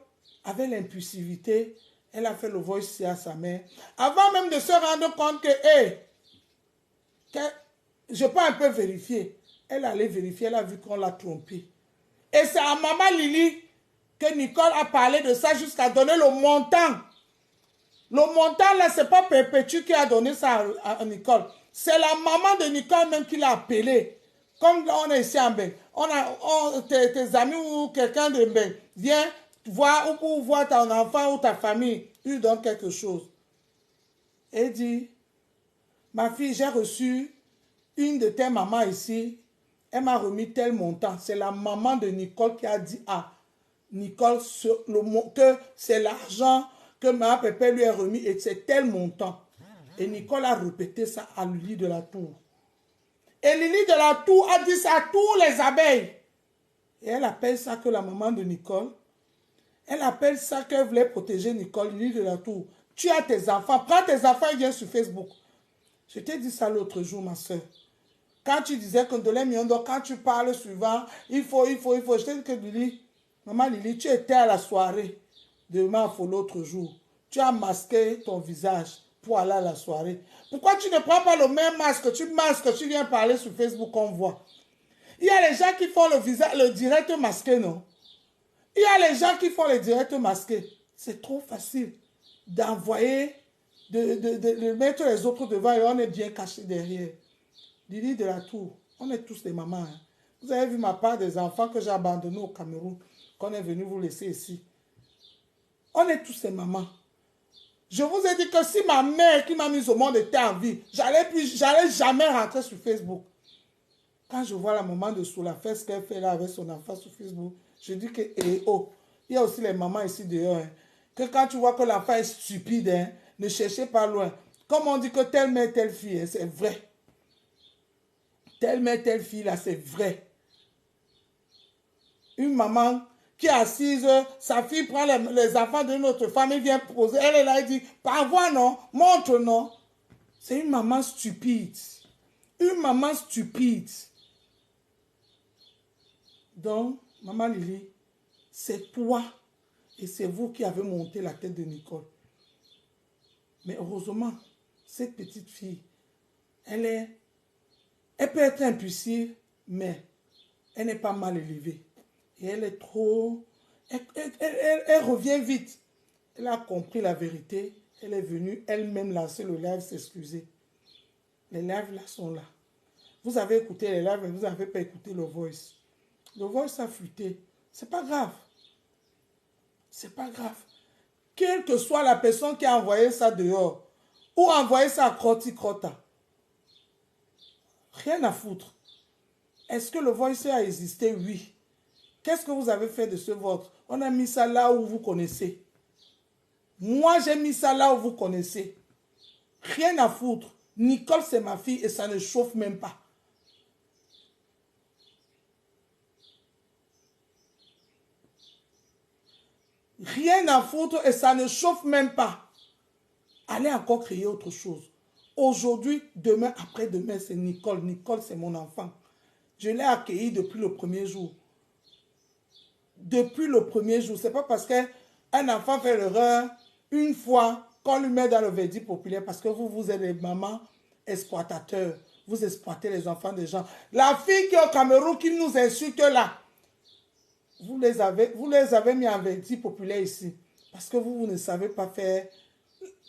S1: avait l'impulsivité. Elle a fait le voice à sa mère. Avant même de se rendre compte que je peux un peu vérifier. Elle allait vérifier, elle a vu qu'on l'a trompée. Et c'est à Maman Lily que Nicole a parlé de ça jusqu'à donner le montant. Le montant là, c'est pas Perpétue qui a donné ça à Nicole. C'est la maman de Nicole même qui l'a appelé. Comme là, on est ici en Mbeng. Tes amis ou quelqu'un de Mbeng vient, voir ou pour voir ton enfant ou ta famille, il lui donne quelque chose. Et il dit, ma fille, j'ai reçu une de tes mamans ici, elle m'a remis tel montant. C'est la maman de Nicole qui a dit à Nicole que c'est l'argent que ma pépé lui a remis et c'est tel montant. Et Nicole a répété ça à Lily de la Tour. Et Lily de la Tour a dit ça à tous les abeilles. Et elle appelle ça que la maman de Nicole. Elle appelle ça qu'elle voulait protéger Nicole, Lily de la Tour. Tu as tes enfants, prends tes enfants et viens sur Facebook. Je t'ai dit ça l'autre jour, ma soeur. Quand tu disais que Dolé Miondo, quand tu parles souvent, il faut. Je t'ai dit que Lily, maman Lily, tu étais à la soirée de Mafo l'autre jour. Tu as masqué ton visage pour aller à la soirée. Pourquoi tu ne prends pas le même masque, tu viens parler sur Facebook qu'on voit? Il y a les gens qui font le direct masqué, non? Il y a les gens qui font le direct masqué. C'est trop facile d'envoyer, de mettre les autres devant et on est bien caché derrière. Lily de la Tour, on est tous des mamans. Hein. Vous avez vu ma part des enfants que j'ai abandonnés au Cameroun, qu'on est venu vous laisser ici. On est tous des mamans. Je vous ai dit que si ma mère qui m'a mise au monde était en vie, j'allais jamais rentrer sur Facebook. Quand je vois la maman de Soulafès qu'elle fait là avec son enfant sur Facebook, je dis que, il y a aussi les mamans ici dehors, hein, que quand tu vois que l'enfant est stupide, hein, ne cherchez pas loin. Comme on dit que telle mère, telle fille, hein, c'est vrai. Telle mère, telle fille, là, c'est vrai. Une maman qui est assise, sa fille prend les enfants de notre famille, vient poser, elle est là, elle dit, par voix non, montre non. C'est une maman stupide. Une maman stupide. Donc, maman Lily, c'est toi et c'est vous qui avez monté la tête de Nicole. Mais heureusement, cette petite fille, elle peut être impulsive, mais elle n'est pas mal élevée. Et elle est trop... Elle revient vite. Elle a compris la vérité. Elle est venue elle-même lancer le live, s'excuser. Les lives là sont là. Vous avez écouté les lives, mais vous n'avez pas écouté le voice. Le voice a flûté. C'est pas grave. C'est pas grave. Quelle que soit la personne qui a envoyé ça dehors, ou envoyé ça à Croti-Crota, rien à foutre. Est-ce que le voice a existé? Oui. Qu'est-ce que vous avez fait de ce vote? On a mis ça là où vous connaissez. Moi, j'ai mis ça là où vous connaissez. Rien à foutre. Nicole, c'est ma fille et ça ne chauffe même pas. Rien à foutre et ça ne chauffe même pas. Allez encore créer autre chose. Aujourd'hui, demain, après-demain, c'est Nicole. Nicole, c'est mon enfant. Je l'ai accueilli depuis le premier jour. Depuis le premier jour. Ce n'est pas parce qu'un enfant fait l'erreur une fois qu'on lui met dans le verdict populaire parce que vous êtes des mamans exploitateurs. Vous exploitez les enfants des gens. La fille qui est au Cameroun qui nous insulte là, vous les avez mis en verdict populaire ici. Parce que vous ne savez pas faire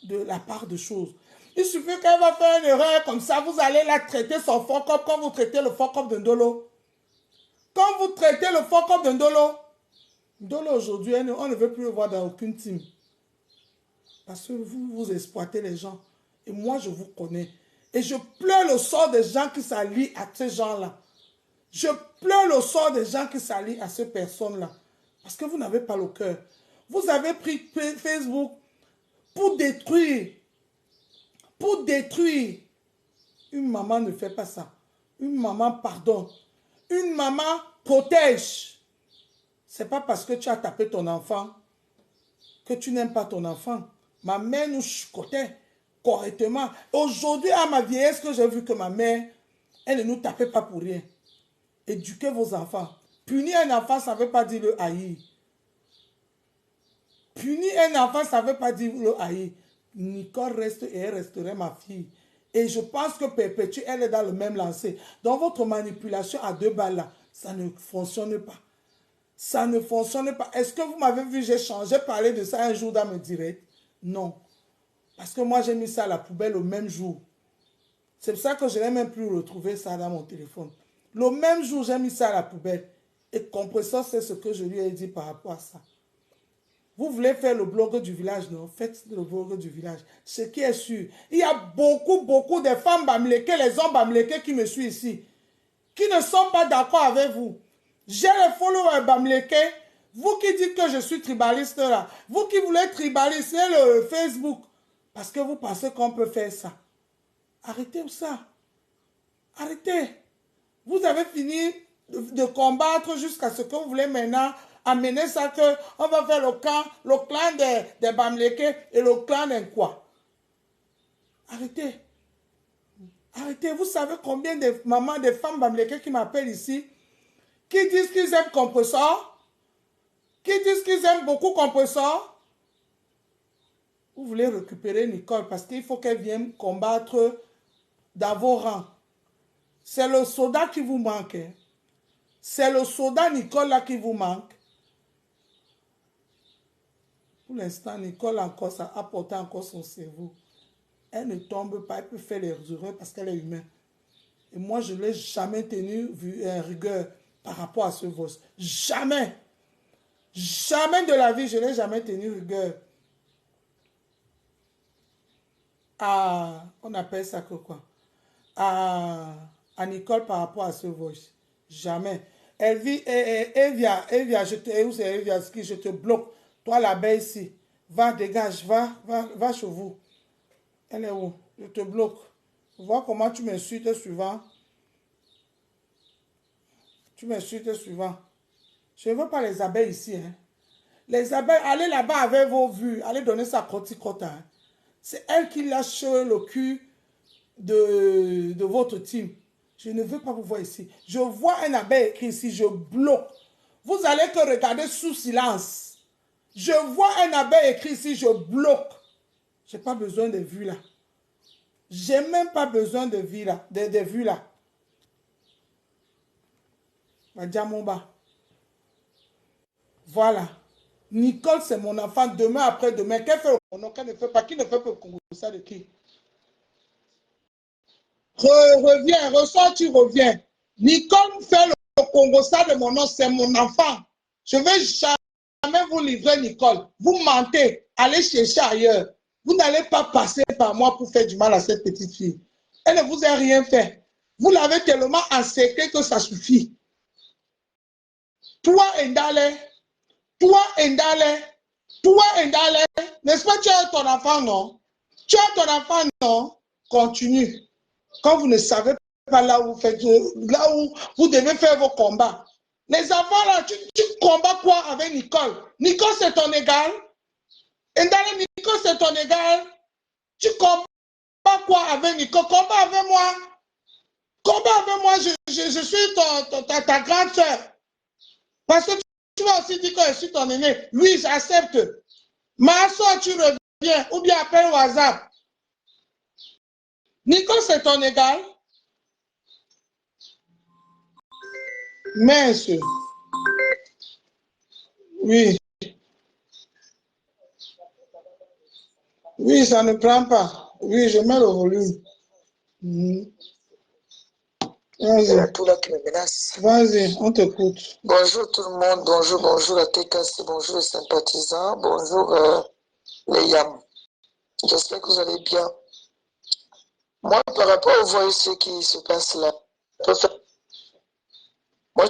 S1: de la part de choses. Il suffit qu'elle va faire une erreur comme ça, vous allez la traiter son fuck-up comme vous traitez le fuck-up de Ndolo. Quand vous traitez le fuck-up de Ndolo, Ndolo aujourd'hui, on ne veut plus le voir dans aucune team. Parce que vous exploitez les gens. Et moi, je vous connais. Et je pleure le sort des gens qui s'allient à ces gens-là. Je pleure le sort des gens qui s'allient à ces personnes-là. Parce que vous n'avez pas le cœur. Vous avez pris Facebook pour détruire. Pour détruire. Une maman ne fait pas ça. Une maman pardonne. Une maman protège. C'est pas parce que tu as tapé ton enfant que tu n'aimes pas ton enfant. Ma mère nous chicotait correctement. Aujourd'hui, à ma vieillesse, que j'ai vu que ma mère, elle ne nous tapait pas pour rien. Éduquez vos enfants. Punir un enfant, ça ne veut pas dire le haïr. Punir un enfant, ça ne veut pas dire le haïr. Nicole reste et elle resterait ma fille. Et je pense que Perpétue, elle est dans le même lancer. Dans votre manipulation à 2 balles là, ça ne fonctionne pas. Ça ne fonctionne pas. Est-ce que vous m'avez vu, j'ai parlé de ça un jour dans mes directs? Non. Parce que moi, j'ai mis ça à la poubelle le même jour. C'est pour ça que je n'ai même plus retrouvé ça dans mon téléphone. Le même jour, j'ai mis ça à la poubelle. Et Compresseur, c'est ce que je lui ai dit par rapport à ça. Vous voulez faire le blog du village, non? Faites le blog du village. Ce qui est sûr, il y a beaucoup de femmes bamlékées, les hommes bamlékés qui me suivent ici, qui ne sont pas d'accord avec vous. J'ai les followers bamlékés. Vous qui dites que je suis tribaliste là, vous qui voulez tribaliser le Facebook, parce que vous pensez qu'on peut faire ça. Arrêtez ça. Arrêtez. Vous avez fini de combattre jusqu'à ce que vous voulez maintenant amener ça que on va faire le clan des Bamlékés et le clan d'un quoi. Arrêtez. Arrêtez. Vous savez combien de mamans, de femmes Bamlékés qui m'appellent ici, qui disent qu'ils aiment Compressor, qui disent qu'ils aiment beaucoup Compressor. Vous voulez récupérer Nicole parce qu'il faut qu'elle vienne combattre dans vos rangs. C'est le soldat qui vous manque. Hein. C'est le soldat Nicole là qui vous manque. Pour l'instant, Nicole encore, ça a porté encore son cerveau. Elle ne tombe pas, elle peut faire les erreurs parce qu'elle est humaine. Et moi, je ne l'ai jamais tenu rigueur par rapport à ce voice. Jamais. Jamais de la vie, je ne l'ai jamais tenu rigueur. On appelle ça que quoi? À Nicole par rapport à ce voice. Jamais. Elle vit, Evia, je te bloque. Toi, l'abeille ici, va, dégage, va chez vous. Elle est où? Je te bloque. Vois comment tu m'insultes souvent. Tu m'insultes souvent. Je ne veux pas les abeilles ici. Hein. Les abeilles, allez là-bas avec vos vues. Allez donner ça crotti-crotta. Hein. C'est elle qui lâche le cul de votre team. Je ne veux pas vous voir ici. Je vois un abeille écrit ici, je bloque. Vous allez que regarder sous silence. Je vois un abeille écrit ici, je bloque. Je n'ai pas besoin de vues là. Je n'ai même pas besoin de vues là. De vues là. Voilà. Nicole, c'est mon enfant. Demain, après-demain. Qu'elle fait au nom, qu'elle ne fait pas. Qui ne fait pas le ça de qui? Reviens, ressors, tu reviens. Nicole fait le Congo ça de mon nom, c'est mon enfant. Je ne vais jamais vous livrer, Nicole. Vous mentez, allez chercher ailleurs. Vous n'allez pas passer par moi pour faire du mal à cette petite fille. Elle ne vous a rien fait. Vous l'avez tellement encerclé que ça suffit. Toi, Ndale, n'est-ce pas, tu as ton enfant, non? Tu as ton enfant, non? Continue. Quand vous ne savez pas là où vous devez faire vos combats. Les enfants là, tu combats quoi avec Nicole? Nicole, c'est ton égal? Ndale, Nicole, c'est ton égal? Tu combats quoi avec Nicole? Combat avec moi. Combat avec moi, je suis ta grande soeur. Parce que tu vas aussi dire que je suis ton aîné. Oui, j'accepte. Ma soeur, tu reviens. Ou bien appelle WhatsApp. Nicole, c'est ton égal? Mince. Oui. Oui, ça ne prend pas. Oui, je mets le volume. Vas-y.
S3: Tout là qui me menace.
S1: Vas-y, on t'écoute.
S3: Bonjour tout le monde, bonjour la TKC, bonjour les sympathisants, bonjour les YAM. J'espère que vous allez bien. Moi, par rapport au voice qui se passe là, moi,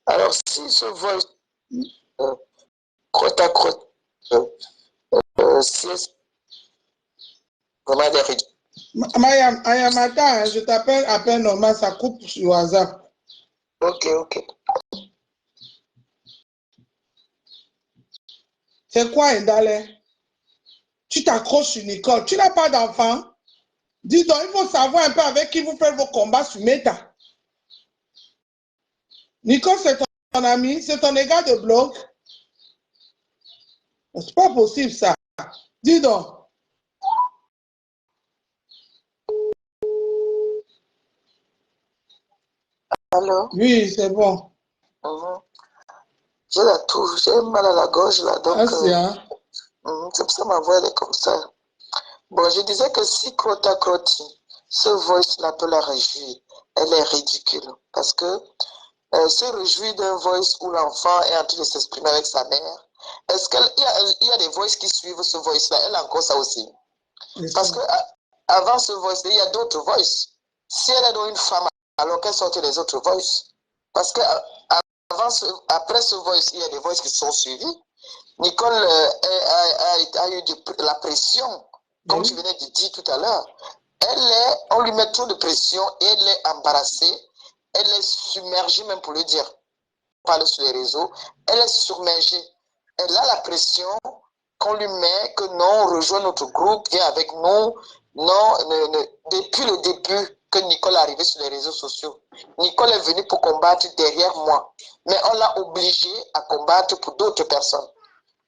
S3: alors si ce voice crotte à crotte, si vraiment des réductions.
S1: Ayamata, je t'appelle appel normal, ça coupe sur WhatsApp.
S3: Ok.
S1: C'est quoi, Ndale? Tu t'accroches sur Nicole. Tu n'as pas d'enfant? Dis donc, il faut savoir un peu avec qui vous faites vos combats sur Meta. Nicole, c'est ton ami, c'est ton égal de blog. C'est pas possible, ça. Dis donc.
S3: Allô?
S1: Oui, c'est bon.
S3: J'ai la toux, j'ai mal à la gorge là, donc c'est pour ça que ma voix elle est comme ça. Bon, je disais que si crotte à crotte, ce voice là peut la réjouir, elle est ridicule parce que se réjouit d'un voice où l'enfant est en train de s'exprimer avec sa mère? Est-ce qu'il y a des voices qui suivent ce voice-là? Elle a encore ça aussi. Parce que avant ce voice, il y a d'autres voices. Si elle est dans une femme, alors qu'elle sortent les autres voices. Parce que après ce voice, il y a des voices qui sont suivies. Nicole a eu la pression, comme tu venais de dire tout à l'heure. On lui met trop de pression et elle est embarrassée. Elle est submergée, même pour le dire. On parle sur les réseaux. Elle est submergée. Elle a la pression qu'on lui met, que non, rejoins notre groupe, viens avec nous. Non, depuis le début que Nicole est arrivée sur les réseaux sociaux, Nicole est venue pour combattre derrière moi. Mais on l'a obligée à combattre pour d'autres personnes.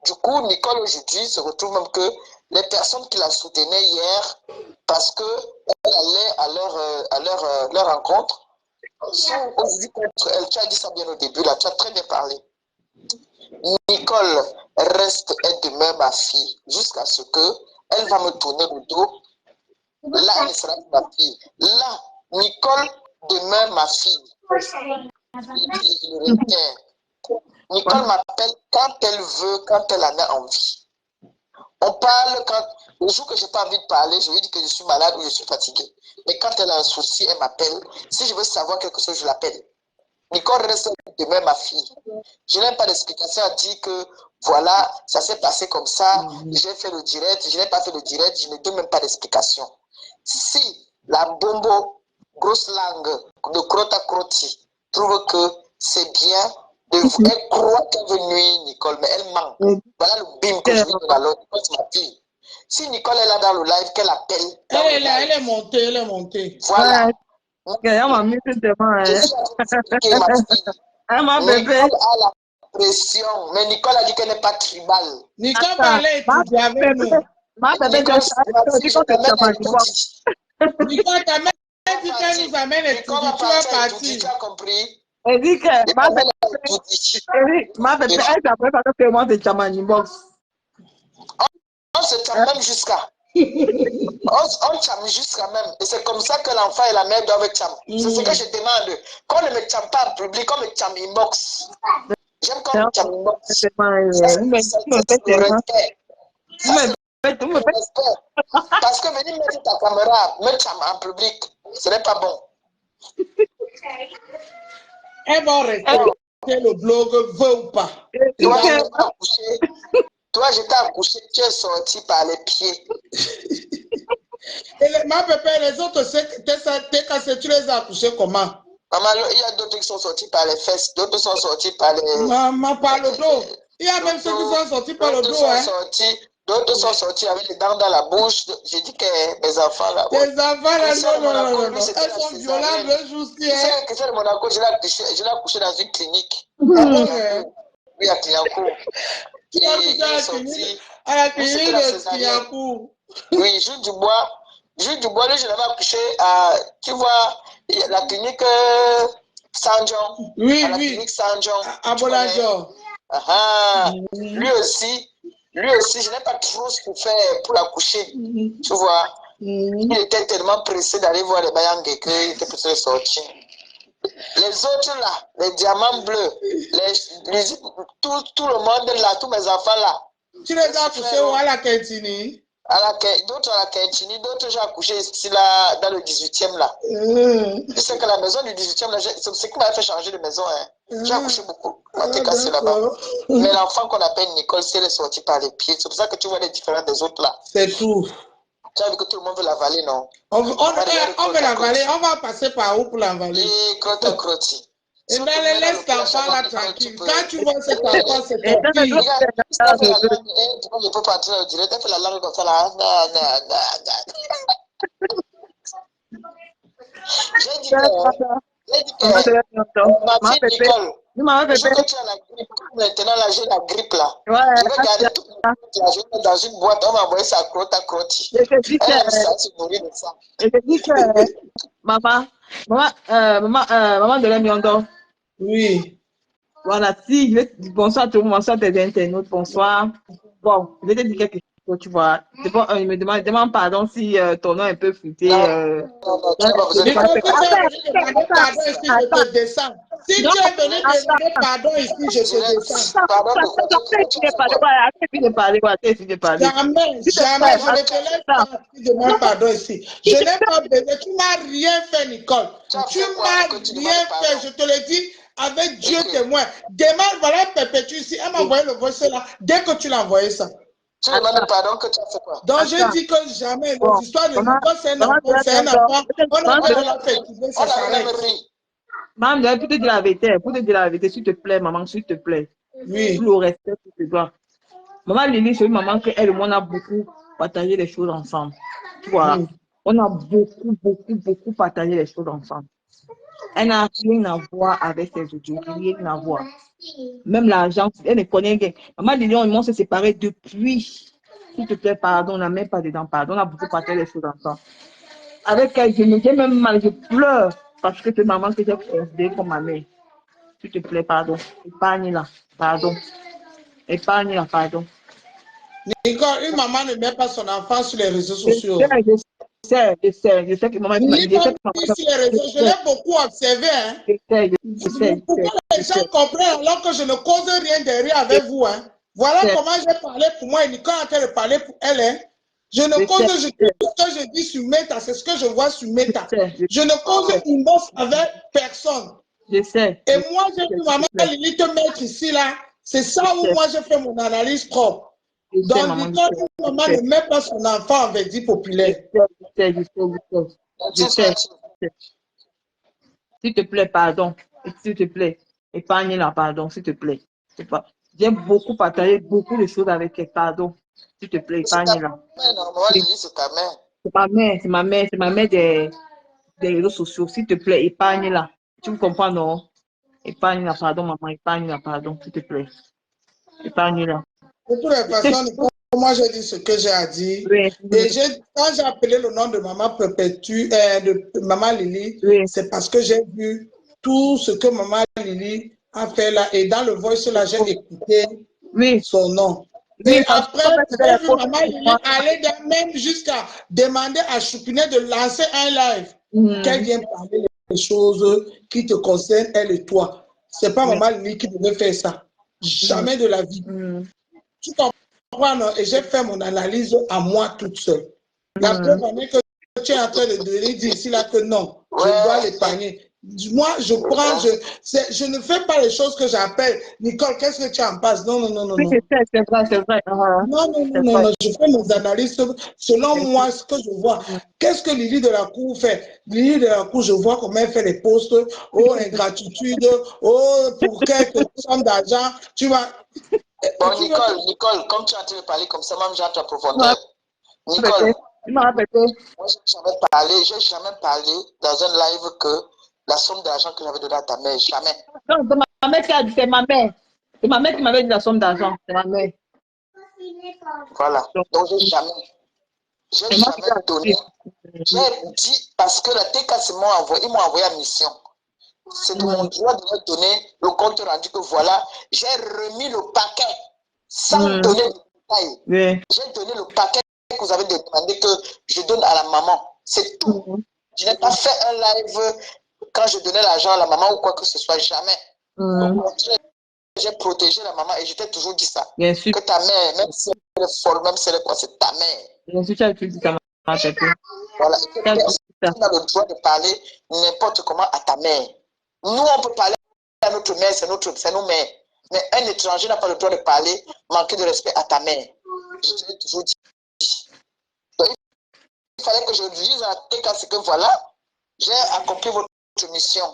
S3: Du coup, Nicole aujourd'hui se retrouve même que les personnes qui la soutenaient hier, parce qu'elle allait à leur rencontre, sont aujourd'hui contre elle. Tu as dit ça bien au début, là, tu as très bien parlé. Nicole reste, elle demeure ma fille, jusqu'à ce que elle va me tourner le dos. Là, elle sera ma fille. Là, Nicole demeure ma fille. Je le retiens. Nicole m'appelle quand elle veut, quand elle en a envie. On parle quand, le jour que je n'ai pas envie de parler, je lui dis que je suis malade ou je suis fatiguée. Mais quand elle a un souci, elle m'appelle. Si je veux savoir quelque chose, je l'appelle. Nicole reste demain ma fille. Je n'ai pas d'explication à dire que voilà, ça s'est passé comme ça, j'ai fait le direct, je n'ai pas fait le direct, je ne donne même pas d'explication. Si la bombo, grosse langue de Crota Croti, trouve que c'est bien, elle croit qu'elle veut nuire Nicole, mais elle manque. Voilà le bim que je lui donne à l'autre. Nicole, c'est ma fille. Si Nicole est là dans le live, qu'elle appelle.
S1: Elle est là, elle est montée, elle est montée.
S3: Voilà.
S4: Elle m'a mis tellement.
S3: Je suis en train d'expliquer ma fille. Nicole a la pression, mais Nicole a dit qu'elle n'est pas tribale.
S1: Nicole parlait étudier avec nous.
S4: Ma bébé,
S3: Nicole, je t'amène à étudier.
S1: Nicole, ta mère dit qu'elle nous amène étudier. Tu vas partir.
S3: Tu as compris?
S4: Elle dit que ma bébé, elle s'appelle pas que moi de Chamani Box.
S3: On se chame même jusqu'à. On chame jusqu'à même. Et c'est comme ça que l'enfant et la mère doivent cham. C'est ce que je demande. Qu'on ne me chame pas en public, qu'on me chame inbox. J'aime qu'on me chame inbox. Ça, c'est le respect. Ça, c'est le respect. Parce que venir mettre ta caméra, me chame en public, ce n'est pas bon.
S1: Elle va rester le blog, veut ou pas.
S3: Toi, je t'ai accouché, tu es sorti par les pieds.
S1: Et ma pépé, les autres, t'es cassé, tu les as accouchés comment?
S3: Maman, il y a d'autres qui sont sortis par les fesses, d'autres sont sortis par les...
S1: Maman, par le dos. Il y a même ceux qui sont sortis par le dos.
S3: D'autres sont sortis avec les dents dans la bouche. J'ai dit que mes enfants là...
S1: Les enfants là, non. Elles sont violentes le jour ci.
S3: Tu sais que c'est de Monaco, je l'ai accouché dans une clinique. Oui, à Clignancourt.
S1: Tu as accouché à la clinique de Clignancourt.
S3: Oui, Jules Dubois. Jules Dubois, lui, je l'avais accouché à, tu vois, la clinique Saint-Jean.
S1: Oui,
S3: la clinique Saint-Jean.
S1: À Bolanjo.
S3: Lui aussi, je n'ai pas trop souffert pour l'accoucher. Tu vois. Il était tellement pressé d'aller voir les Bayangé qu'il était pressé de sortir. Les autres là, les diamants bleus, tout le monde là, tous mes enfants là.
S1: Tu les as accouchés où à la Quintini?
S3: D'autres à la Quintini, d'autres j'ai accouché ici là, dans le 18e là. Tu sais que la maison du 18e là, c'est ce qui m'a fait changer de maison. Hein. J'ai accouché beaucoup, on était cassé là-bas. Mais l'enfant qu'on appelle Nicole, si elle est sortie par les pieds, c'est pour ça que tu vois les différences des autres là.
S1: C'est tout.
S3: Tu as vu que tout le monde veut l'avaler, non?
S1: On veut l'avaler, on va passer par où pour l'avaler?
S3: Et crotte crotti.
S1: Et bien, laisse l'enfant là tranquille. Quand tu vois cet enfant, c'est ton fille.
S3: Pourquoi je peux pas entrer au direct? Elle fait la langue comme ça là. J'ai dit que ma fille Nicole, le jour que tu as la grippe, maintenant là, j'ai la grippe là. Je vais garder toute la grippe là, je vais mettre dans une boîte, on va envoyer ça à crotte à crotti. Elle aime ça, se nourrir de ça.
S4: Et je dis que maman de la Miondo.
S1: Oui.
S4: Voilà, si, bonsoir tout le monde, bonsoir tes internautes, bonsoir. Bon, je vais te dire quelque chose. Tu vois, il me demande pardon si ton nom est un peu futé.
S3: Non, non, tu n'as pas besoin de
S1: Nico,
S3: pardon.
S1: si tu es venu demander pardon ici, je
S4: Attends,
S1: te descends. Si
S4: non,
S1: tu es venu
S4: attends,
S1: demander pardon ici, je te descends.
S3: Pardon de quoi?
S4: après,
S3: Tu
S4: il
S3: as
S4: est
S3: fait
S4: parlé,
S3: quoi?
S4: voilà, après, il est parlé, voilà, après, il est parlé.
S1: Jamais,
S4: S'il te
S1: jamais,
S4: plaît,
S1: je ne te laisse
S4: attends.
S1: pas si tu demandes pardon ici.
S4: Si
S1: Je
S4: tu
S1: n'ai pas besoin, tu m'as rien fait, Nicole.
S3: Tu as
S1: Tu
S3: fait quoi
S1: m'as
S3: que tu demandes
S1: rien fait,
S3: pardon?
S1: je te le dis avec Dieu
S3: Ok.
S1: témoin. Demande, voilà, Perpétue ici, elle m'a envoyé le voice là, dès que tu l'as envoyé ça.
S3: Tu demandes
S4: attends,
S3: pardon que tu as fait quoi?
S1: Donc, je
S4: attends.
S1: dis que jamais,
S4: Bon,
S1: les histoires de
S4: maman,
S1: Nicole, c'est un
S4: maman,
S1: enfant, c'est un enfant. On a
S3: On
S1: beau de
S3: a
S1: la
S3: même ri.
S1: fatiguer,
S3: On
S1: ça
S3: a même
S1: s'arrête.
S3: ri.
S4: maman, pour te dire la vérité, s'il te plaît, maman, s'il te plaît. Tout
S1: Oui.
S4: le respect que tu dois. Maman Lily, c'est une maman qu'elle et moi, on a beaucoup partagé les choses ensemble. Tu vois,
S1: Oui.
S4: on a beaucoup partagé les choses ensemble. Elle n'a rien à voir avec ses audios, rien à voir. Même l'argent, elle ne connaît rien. Maman Lily, on s'est séparés depuis. S'il te plaît, pardon, on n'a même pas dedans, pardon, on a beaucoup partagé les choses ensemble. Avec elle, j'ai même mal, je pleure parce que c'est maman que j'ai considérée comme ma mère. S'il te plaît, pardon. Épargne-la, pardon. Épargne-la, pardon.
S1: Nicole, une maman ne met pas son enfant sur les réseaux
S4: Je
S1: sociaux.
S4: sais, je sais que maman, je sais
S1: Nicole
S4: que maman,
S1: dit sur les
S4: je
S1: réseaux, je
S4: sais,
S1: l'ai beaucoup observé. Hein.
S4: je sais,
S1: Pour que les gens comprennent alors que je ne cause rien derrière avec vous. Hein. Voilà comment j'ai parlé pour moi et Nicole a en train de parler pour elle. Hein. Je ne cause, tout ce que je dis sur Meta, c'est ce que je vois sur Meta. Je ne cause une bosse avec personne.
S4: je sais.
S1: Et moi, j'ai vu maman Lily te mettre ici, là. C'est ça où moi, j'ai fait mon analyse propre. Donc, Nicole, une maman ne met pas son enfant en verdict populaire.
S4: Je sais. S'il te plaît, pardon. S'il te plaît, épargne-la, pardon, s'il te plaît. J'ai beaucoup partagé beaucoup de choses avec elle, pardon. S'il te plaît,
S3: C'est ta
S4: épargne-la.
S3: mère, normalement, Lily, c'est ta mère.
S4: C'est ma mère des réseaux sociaux. S'il te plaît, épargne-la. Tu me comprends, non? Épargne-la, pardon, maman, épargne-la, pardon, s'il te plaît. Épargne-la.
S1: De toutes les façons, moi, j'ai dit ce que j'ai à dire.
S4: Oui,
S1: Et quand j'ai appelé le nom de maman Perpétue, de maman Lily,
S4: oui,
S1: c'est parce que j'ai vu tout ce que maman Lily a fait là. Et dans le voice là, j'ai écouté
S4: oui,
S1: son nom.
S4: oui,
S1: Et
S4: parce
S1: après,
S4: qu'en fait, c'était la
S1: j'ai vu
S4: faute
S1: maman
S4: de
S1: Lily
S4: moi.
S1: aller même jusqu'à demander à Choupinet de lancer un live pour qu'elle vienne parler des choses qui te concernent, elle et toi. C'est pas maman Lily qui devait faire ça. Jamais de la vie. Tu comprends, non? Et j'ai fait mon analyse à moi toute seule. La preuve en est que tu es en train de dire ici là que non, je dois l'épargner. Moi, je prends, je ne fais pas les choses que j'appelle. Nicole, qu'est-ce que tu en penses? Non, non, non, non,
S4: Oui,
S1: non.
S4: c'est vrai, c'est vrai.
S1: Non, non, non,
S4: C'est
S1: non,
S4: vrai.
S1: non, je fais mes analyses selon moi, ce que je vois. Qu'est-ce que Lily de la Cour fait? Lily de la Cour, je vois comment elle fait les posts, oh, ingratitude, oh, pour quelques sommes d'argent, tu vois.
S3: Bon, Nicole, comme tu es en train de parler comme ça, même j'entre en profondeur.
S4: Tu
S3: Nicole,
S4: m'as répété.
S3: moi, j'ai jamais parlé dans un live que la somme d'argent que j'avais donnée à ta mère, jamais.
S4: Non, c'est ma mère qui a dit, c'est ma mère. C'est ma mère qui m'avait dit la somme d'argent. C'est ma mère.
S3: Voilà. Donc, j'ai jamais donné. J'ai dit, parce que la TKC ils m'ont envoyé à mission. C'est de mon droit de leur donner le compte rendu que voilà, j'ai remis le paquet sans donner de détails.
S4: Oui.
S3: J'ai donné le paquet que vous avez demandé que je donne à la maman. C'est tout. Je n'ai pas fait un live quand je donnais l'argent à la maman ou quoi que ce soit, jamais. Au contraire, j'ai protégé la maman et je t'ai toujours dit ça.
S4: Bien sûr.
S3: Que ta mère, même si elle est folle, même si elle est quoi, c'est ta mère.
S4: Bien sûr, tu as dit ça, ma tête.
S3: Voilà. On a le droit de parler n'importe comment à ta mère. Nous, on peut parler à notre mère, c'est nos mères. Mais un étranger n'a pas le droit de parler, manquer de respect à ta mère. Je te l'ai toujours dit. Donc, il fallait que je dise à quelqu'un que voilà, j'ai accompli votre mission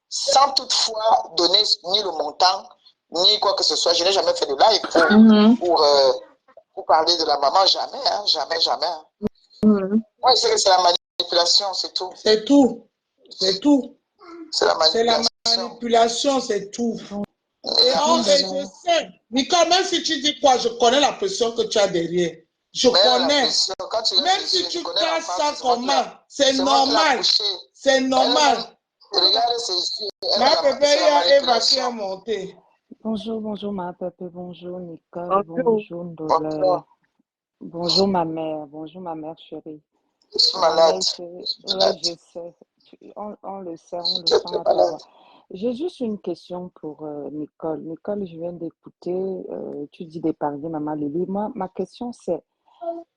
S3: sans toutefois donner ni le montant, ni quoi que ce soit. Je n'ai jamais fait de live pour parler de la maman, jamais, hein, jamais, jamais. Moi, je sais que c'est la manipulation, c'est tout.
S1: C'est tout. C'est tout.
S3: C'est la manipulation.
S1: C'est la manipulation, c'est tout. Et je sais, Nicole, même si tu dis quoi, je connais la pression que tu as derrière. Je connais. Même si tu casses ça comment, c'est normal. C'est normal.
S3: Regarde ses yeux.
S1: Ma bébé, il y a Eva qui est montée.
S5: Bonjour, bonjour ma pépé, bonjour Nicole, bonjour Ndoleur. Bonjour ma mère chérie.
S3: Je suis
S5: Ma
S3: malade.
S5: mère chérie, ouais,
S3: Malade.
S5: je sais. On le sait, on le
S3: Je suis
S5: sent
S3: très
S5: à ta
S3: malade.
S5: voix. J'ai juste une question pour Nicole. Nicole, je viens d'écouter, tu dis d'épargner Maman Lily. Moi, ma question c'est,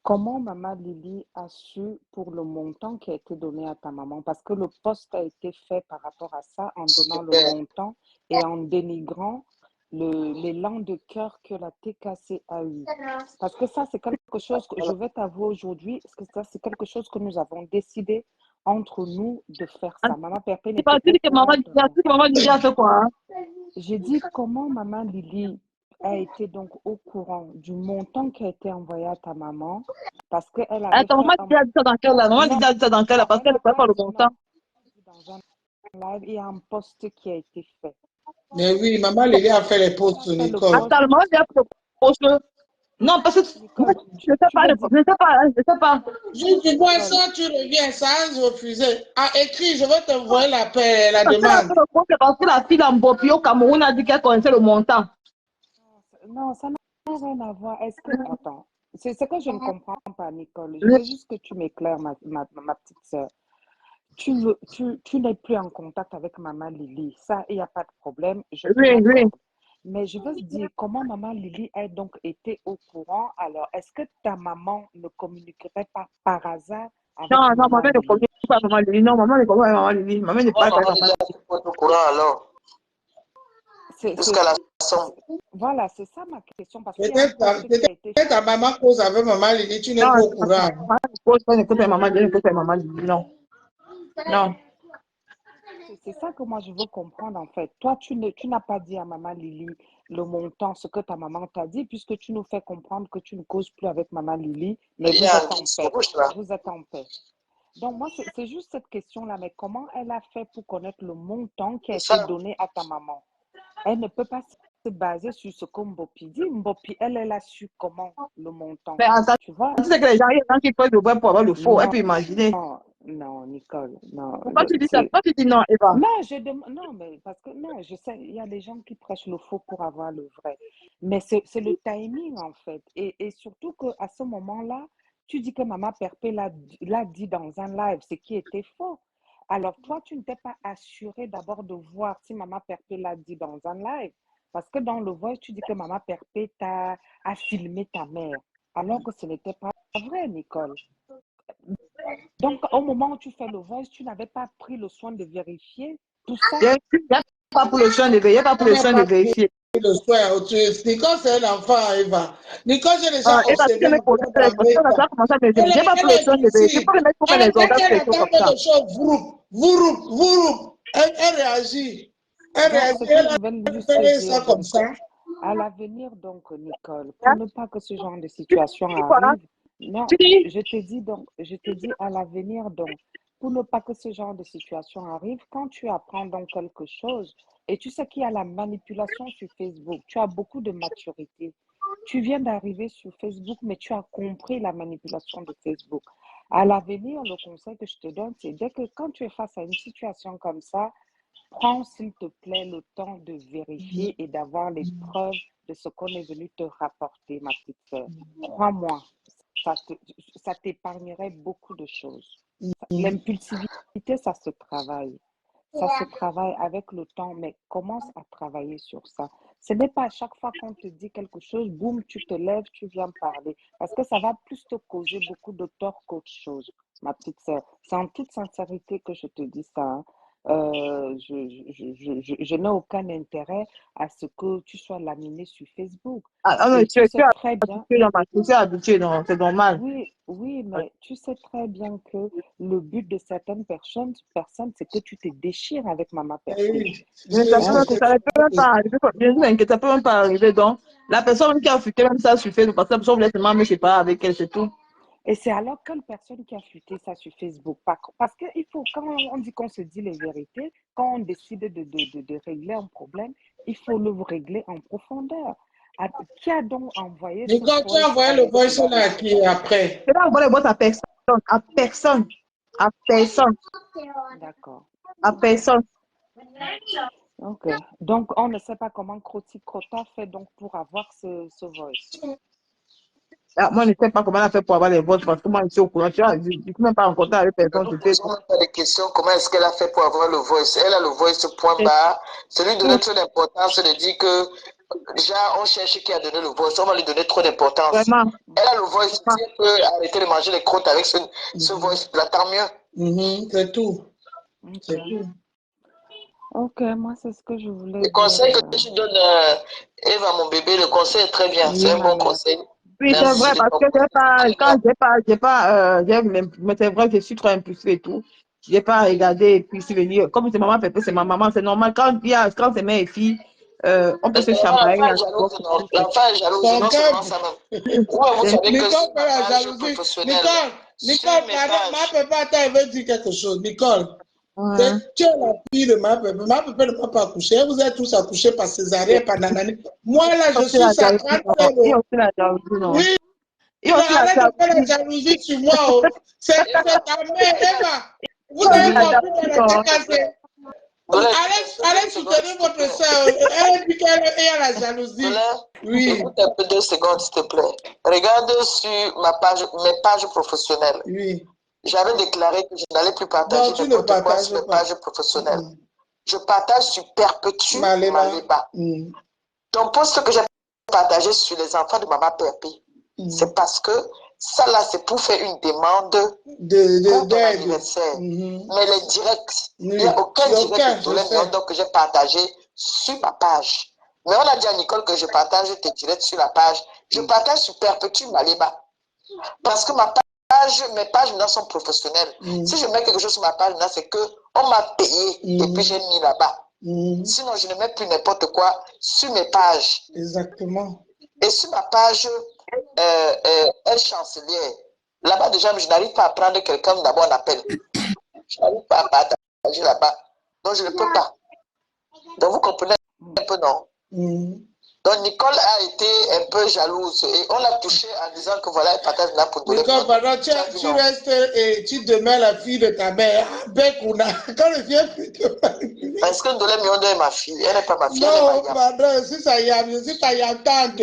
S5: comment Maman Lily a su pour le montant qui a été donné à ta maman? Parce que le poste a été fait par rapport à ça, en donnant le
S3: Super.
S5: montant et en dénigrant l'élan de cœur que la TKC a eu. Parce que ça, c'est quelque chose que je vais t'avouer aujourd'hui, parce que ça, c'est quelque chose que nous avons décidé entre nous de faire ça. Maman Perpé n'était
S4: Tu
S5: au
S4: dis que maman,
S5: courant de rien.
S4: tu dis que maman Lily a fait quoi? Hein?
S5: J'ai dit comment Maman Lily a été donc au courant du montant qui a été envoyé à ta maman parce qu'elle avait
S4: Attends,
S5: fait
S4: maman
S5: un...
S4: Lily a dit ça dans quelle là? Maman
S5: Non,
S4: Lily a dit ça dans quelle là? Parce
S5: elle
S4: qu'elle ne
S5: n'a
S4: connaît
S5: pas
S4: pas le
S5: dit,
S4: montant.
S5: non, dans un live, il y a un post qui a été fait.
S1: Mais oui, maman Lily a fait les
S5: Elle
S1: posts
S5: a
S1: sur
S5: fait le
S1: Nicole.
S5: post.
S4: Attends, maman Lily a proposé. Non, parce que moi,
S5: Nicole,
S4: je ne sais
S5: tu
S4: pas,
S5: veux
S4: je
S5: dire,
S4: ne sais pas, je ne sais pas.
S1: Du moins,
S5: Nicole,
S1: ça, tu reviens, ça a refusé. Ah, écrit, je vais t'envoyer la
S4: Parce qu'elle a
S1: demande.
S4: fait le compte, c'est parce que la fille d'Ambopi au Cameroun a dit qu'elle connaissait le montant.
S5: non, ça n'a rien à voir. Est-ce que, attends, c'est ce que je ne comprends pas, Nicole. Je
S4: Oui,
S5: veux juste que tu m'éclaires, ma petite sœur. Tu n'es plus en contact avec Maman Lily. Ça, il n'y a pas de problème, je te
S4: oui, oui.
S5: l'accorde. Mais je veux te dire, comment Maman Lily a donc été au courant? Alors, est-ce que ta maman ne communiquerait pas par hasard avec
S4: Non, non,
S5: Maman
S4: maman ne
S5: Lily?
S4: communique pas avec maman Lily. Non, maman ne communique pas avec maman Lily. Maman ne
S3: Moi,
S4: parle pas avec
S3: maman
S4: maman
S3: Lily a
S4: Lily.
S3: fait quoi au courant alors?
S5: C'est,
S3: Jusqu'à
S5: c'est-
S3: la somme.
S5: voilà, c'est ça ma question, parce qu'il y a un
S1: Peut-être
S5: post qui a été
S1: peut-être ta
S5: fait.
S1: maman cause avec maman Lily, tu n'es
S4: Non,
S1: pas au
S4: non,
S1: courant.
S4: maman ne pose pas, ne peut pas maman Lily, ne peut pas maman Lily. Non, non.
S5: C'est ça que moi je veux comprendre en fait. Toi, tu n'as pas dit à Maman Lily le montant, ce que ta maman t'a dit, puisque tu nous fais comprendre que tu ne causes plus avec Maman Lily, mais
S3: Il y
S5: vous
S3: a un
S5: êtes en
S3: vice
S5: paix.
S3: rouge là.
S5: Vous êtes en paix. Donc moi, c'est juste cette question-là, mais comment elle a fait pour connaître le montant qui a
S3: C'est
S5: été
S3: ça.
S5: donné à ta maman? Elle ne peut pas se baser sur ce que Mbopi dit. Mbopi, elle a su comment le montant.
S4: Mais attends,
S5: Tu vois?
S4: tu sais que les gens, il y a des gens qui prennent le vrai pour avoir le faux. Elle
S5: Non,
S4: peut imaginer.
S5: non, Nicole, non.
S4: Pourquoi tu dis ça? Pourquoi tu dis non, Eva?
S5: Non, non, mais parce que non, je sais, il y a des gens qui prêchent le faux pour avoir le vrai. Mais c'est le timing en fait. Et surtout qu'à ce moment-là, tu dis que Maman Perpé l'a dit dans un live, ce qui était faux. Alors toi, tu ne t'es pas assuré d'abord de voir si Maman Perpé l'a dit dans un live. Parce que dans le voice, tu dis que Maman Perpé a filmé ta mère. Alors que ce n'était pas vrai, Nicole. Donc, au moment où tu fais le voice, tu n'avais pas pris le soin de vérifier tout ça.
S4: Il n'y a pas pour le soin de vérifier. Il n'y a pas pour
S1: On
S4: le
S1: n'a
S4: soin de
S1: pas pris
S4: vérifier.
S1: le soin. Nicole, c'est un enfant, Eva. Nicole, j'ai déjà
S4: Eva, tu
S1: observé
S4: peux me poser
S1: Nicole
S4: les
S1: dans
S4: questions.
S1: mes
S4: On
S1: temps.
S4: a commencé à vérifier. Il n'y a pas pour
S1: Elle
S4: le
S1: est
S4: soin de vérifier. Il faut
S1: lucide.
S4: le mettre pour faire les
S1: Dès
S4: organes,
S1: qu'elle
S4: les choses
S1: entend
S4: comme ça.
S1: quelque chose, vroup. Elle réagit. Elle
S5: Donc,
S1: réagit.
S5: ce que
S1: Elle
S5: je
S1: a
S5: vais juste te
S1: fait ça
S5: dire,
S1: comme
S5: donc,
S1: ça.
S5: à l'avenir, donc, Nicole, pour
S4: Hein?
S5: ne pas que ce genre de
S4: Tu
S5: situation
S4: dis quoi? Hein?
S5: arrive, non,
S4: Tu dis?
S5: je te dis à l'avenir, donc, pour ne pas que ce genre de situation arrive, quand tu apprends donc quelque chose, et tu sais qu'il y a la manipulation sur Facebook, tu as beaucoup de maturité. Tu viens d'arriver sur Facebook, mais tu as compris la manipulation de Facebook. À l'avenir, le conseil que je te donne, c'est dès que quand tu es face à une situation comme ça, prends, s'il te plaît, le temps de vérifier et d'avoir les preuves de ce qu'on est venu te rapporter, ma petite sœur. Crois-moi, ça te, ça t'épargnerait beaucoup de choses. L'impulsivité, ça se travaille. Ça se travaille avec le temps, mais commence à travailler sur ça. Ce n'est pas à chaque fois qu'on te dit quelque chose, boum, tu te lèves, tu viens parler. Parce que ça va plus te causer beaucoup de tort qu'autre chose, ma petite sœur. C'est en toute sincérité que je te dis ça. Hein. Je n'ai aucun intérêt à ce que tu sois laminé sur Facebook.
S4: Non,
S5: Et
S4: tu
S5: tu
S4: es
S5: sais très bien,
S4: habitué dans ma tu es habitué, non, c'est normal.
S5: oui, oui, mais tu sais très bien que le but de certaines personnes, c'est que tu te déchires avec Maman
S1: Eh
S5: Perpé.
S1: oui,
S4: Mais ça
S5: Hein,
S4: peut, ça ne peut même pas arriver. Je vous inquiète, ça peut même pas arriver. Donc, la personne qui a fuité même ça sur Facebook, parce que la personne voulait seulement me séparer avec elle, c'est tout.
S5: et c'est alors quelle personne qui a fuité ça sur Facebook? Parce qu'il faut, quand on dit qu'on se dit les vérités, quand on décide de régler un problème, il faut le régler en profondeur. Qui a donc envoyé ce
S1: Nicole, tu as
S5: voice
S1: envoyé le
S5: avec ce
S1: voice là
S5: vidéo?
S1: qui est après.
S4: Je vais envoyer les boîtes à personne, à personne, à personne,
S5: D'accord.
S4: à personne.
S5: Ok. Donc, on ne sait pas comment Croti Crota fait donc pour avoir ce voice.
S4: Ah, moi, je ne sais pas comment elle a fait pour avoir les votes parce que moi, je suis au courant. Tu vois, je ne suis même pas en contact avec
S3: Ne
S4: personne.
S3: nous posons même pas des questions. Comment est-ce qu'elle a fait pour avoir le voice? Elle a le voice point
S4: C'est
S3: bas. C'est lui donner
S4: tout,
S3: trop d'importance de dire que déjà, on cherche qui a donné le voice. On va lui donner trop d'importance.
S4: vraiment.
S3: Elle a le voice. Si elle peut arrêter de manger les crottes avec ce voice, là, tant mieux.
S1: C'est tout. C'est
S5: Ok.
S1: tout.
S5: Ok, moi, c'est ce que je voulais
S3: Le
S5: dire.
S3: conseil que tu donnes, Eva, mon bébé, le conseil est très bien. C'est
S5: Oui,
S3: un
S5: ma
S3: bon
S5: mère.
S3: conseil.
S4: Oui, c'est
S3: Merci
S4: vrai,
S3: de
S4: parce
S3: ton
S4: que j'ai
S3: conseil.
S4: pas,
S3: Très
S4: quand
S3: bien.
S4: mais c'est vrai que je suis trop impulsée et tout. J'ai pas regardé et puis souvenir. Comme c'est maman Pépé, c'est ma maman, c'est normal. Quand c'est mère et fille, on peut
S3: Mais
S4: se
S3: c'est normal,
S4: chamailler
S3: l'enfant est
S4: à
S3: jalouse,
S4: l'époque et
S3: non?
S4: tout.
S3: L'enfant est jalouse,
S1: Ton
S3: non
S1: cœur.
S3: seulement ça même. Ouais, vous savez que
S1: Nicole
S3: sur
S1: fait
S3: ma
S1: la
S3: page
S1: jalousie.
S3: professionnelle,
S1: Nicole,
S3: sur mes
S1: pardon, ma
S3: pages,
S1: papa, elle veut dire quelque chose. Nicole,
S4: Hein.
S1: tu es la fille de ma papa. Ma papa ne m'a pas accouché. Vous êtes tous accouchés par césarienne, par nanani. Moi, là,
S4: Il y a
S1: je
S4: aussi
S1: suis
S4: la
S1: sa
S4: jalousie,
S1: grande
S4: non.
S1: sœur.
S4: Il y a
S1: Oh.
S4: aussi la jalousie, non.
S1: Oui,
S4: Il y a aussi la
S1: arrête de faire la
S4: jalousie.
S1: jalousie sur moi. Oh. C'est
S3: Eva,
S1: ta mère,
S3: Eva,
S1: Eva. Vous
S4: Il y a aussi
S1: avez
S3: Dolé,
S4: la
S1: compris dans
S4: jalousie,
S1: la
S4: non.
S1: cassée.
S3: Dolé,
S1: Allez
S3: 2 secondes,
S1: soutenir
S3: s'il te
S1: votre
S3: plaît.
S1: soeur. Elle dit qu'elle a la jalousie.
S3: Dolé,
S1: Oui,
S3: écoute un peu 2 secondes, s'il te plaît. Regarde sur ma page, mes pages professionnelles.
S1: oui.
S3: J'avais déclaré que je n'allais plus
S1: Non,
S3: partager
S1: tu ne
S3: n'importe quoi sur
S1: partages
S3: mes
S1: pas.
S3: pages professionnelles. Je partage sur Perpétue
S1: Malema.
S3: Maléba. Ton poste que j'ai partagé sur les enfants de Maman Perpé, c'est parce que ça là, c'est pour faire une demande pour ton
S1: D'aide.
S3: anniversaire. Mais les directs, il n'y
S1: Oui.
S3: a aucun direct
S1: Aucun,
S3: de
S1: je
S3: Dolé
S1: sais.
S3: Miondo que j'ai partagé sur ma page. Mais on a dit à Nicole que je partage tes directs sur la page. Je partage sur Perpétue Maléba. Parce que mes pages maintenant sont professionnelles. Si je mets quelque chose sur ma page maintenant, c'est que on m'a payé et puis j'ai mis là-bas. Sinon, je ne mets plus n'importe quoi sur mes pages.
S1: Exactement.
S3: Et sur ma page, elle chancelière. Là-bas, déjà, je n'arrive pas à prendre quelqu'un d'abord en appel. Je n'arrive pas à partager là-bas. Donc, je ne peux pas. Donc, vous comprenez un peu, non? Donc, Nicole a été un peu jalouse et on l'a touchée en disant que voilà, elle partage là pour donner.
S1: Nicole, pardon, tu restes et tu demeures la fille de ta mère. Bekuna. Quand le vieux
S3: Parce que Ndolé Miondo est ma fille. Elle n'est pas ma fille, elle est ma
S1: non,
S3: yam.
S1: pardon, si ça y a, je suis ta yantante.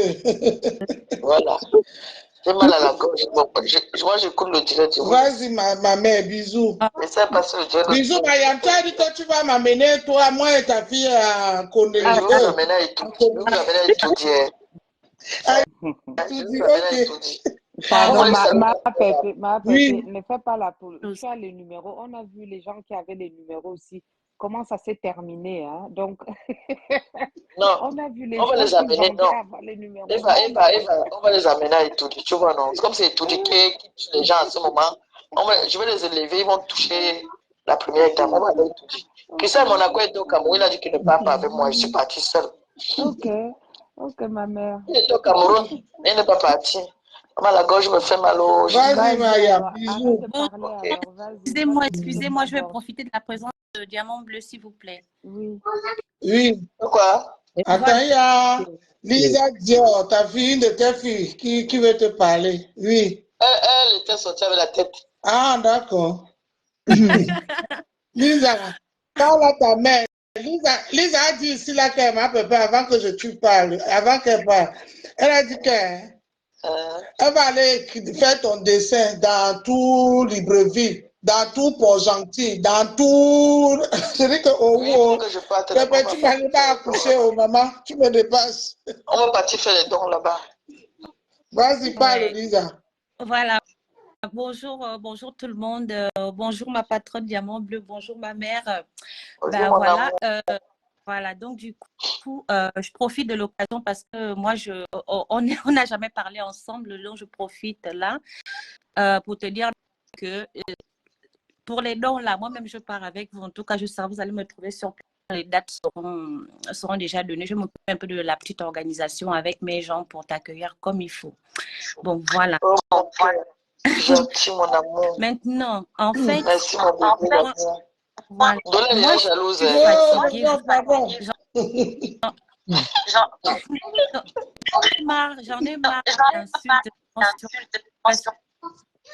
S3: Voilà. J'ai mal à la gorge. Bon, moi, j'écoute le direct.
S1: Vas-y, ma mère, bisous.
S3: Essaie de passer le direct.
S1: Bisous, ma yam. Tu as dit que tu vas m'amener, toi, moi et ta fille, à Condé.
S3: Je vais vous amener à Itoudi. Je vais vous amener à Itoudi. Je vais vous amener à Itoudi.
S5: Pardon,
S3: Envoyez ça.
S5: ma
S1: Oui.
S5: Pépé, ne fais pas la poule. Tu as les numéros. On a vu les gens qui avaient les numéros aussi. Comment ça s'est terminé, hein? Donc,
S3: Non,
S5: on a vu les
S3: on va
S5: gens
S3: les
S5: qui
S3: amener.
S5: vendaient
S3: Non.
S5: avant les numéros.
S3: Eva,
S5: Non, non.
S3: on va les amener à Itoudi. Tu vois, non? C'est comme c'est Itoudi qui tue les gens en ce moment. Je vais les élever. Ils vont toucher la première gamme. On va aller à Itoudi. Christelle Monaco est au Cameroun. Il a dit qu'il ne part pas avec moi. Je suis parti seul.
S5: Ok, ok, ma mère.
S3: Il est au Cameroun. Il n'est pas parti. La gorge me fait mal au.
S1: Vas-y,
S5: Vas-y
S1: Maya,
S5: alors, arrête
S1: bisous.
S5: de parler alors. Vas-y, va
S6: Excusez-moi,
S5: t'occuper de
S6: excusez-moi,
S5: ta
S6: je vais
S5: gorge.
S6: profiter de la présence de Diamant Bleu, s'il vous plaît.
S5: Oui.
S1: Oui.
S3: Pourquoi?
S1: Attends, il y a Lisa Dior, ta fille, une de tes filles, qui veut te parler. Oui.
S3: Elle était sortie avec la tête.
S1: Ah, d'accord. Lisa, parle à ta mère. Lisa a dit ici là qu'elle m'appelle pas avant que tu parles, avant qu'elle parle. Elle a dit qu'elle va aller faire ton dessin dans tout Libreville, dans tout Port-Gentil, dans tout. Je dis que
S3: Oui, pour que je parte là-bas.
S1: tu m'as pas accouché, oh maman, tu me dépasses.
S3: On va partir faire les dons là-bas.
S1: Vas-y, parle,
S6: Ouais.
S1: Lisa.
S6: Voilà. Bonjour, bonjour tout le monde. Bonjour ma patronne Diamant Bleu. Bonjour ma mère.
S3: Bonjour, mon
S6: Voilà.
S3: amour.
S6: Voilà. Donc du coup, je profite de l'occasion parce que moi, on n'a jamais parlé ensemble. Donc je profite là pour te dire que pour les dons là, moi-même je pars avec vous. En tout cas, je sais vous allez me trouver sur place. Les dates seront déjà données. Je m'occupe un peu de la petite organisation avec mes gens pour t'accueillir comme il faut. Bon, voilà.
S3: Oh, mon cœur. Gentil, mon amour.
S6: Maintenant, en fait,
S3: Merci, mon bébé d'amour.
S6: voilà.
S3: Dolé est
S6: Moi,
S3: déjà
S6: je
S3: jalouse.
S6: suis fatiguée. J'en ai marre d'insultes parce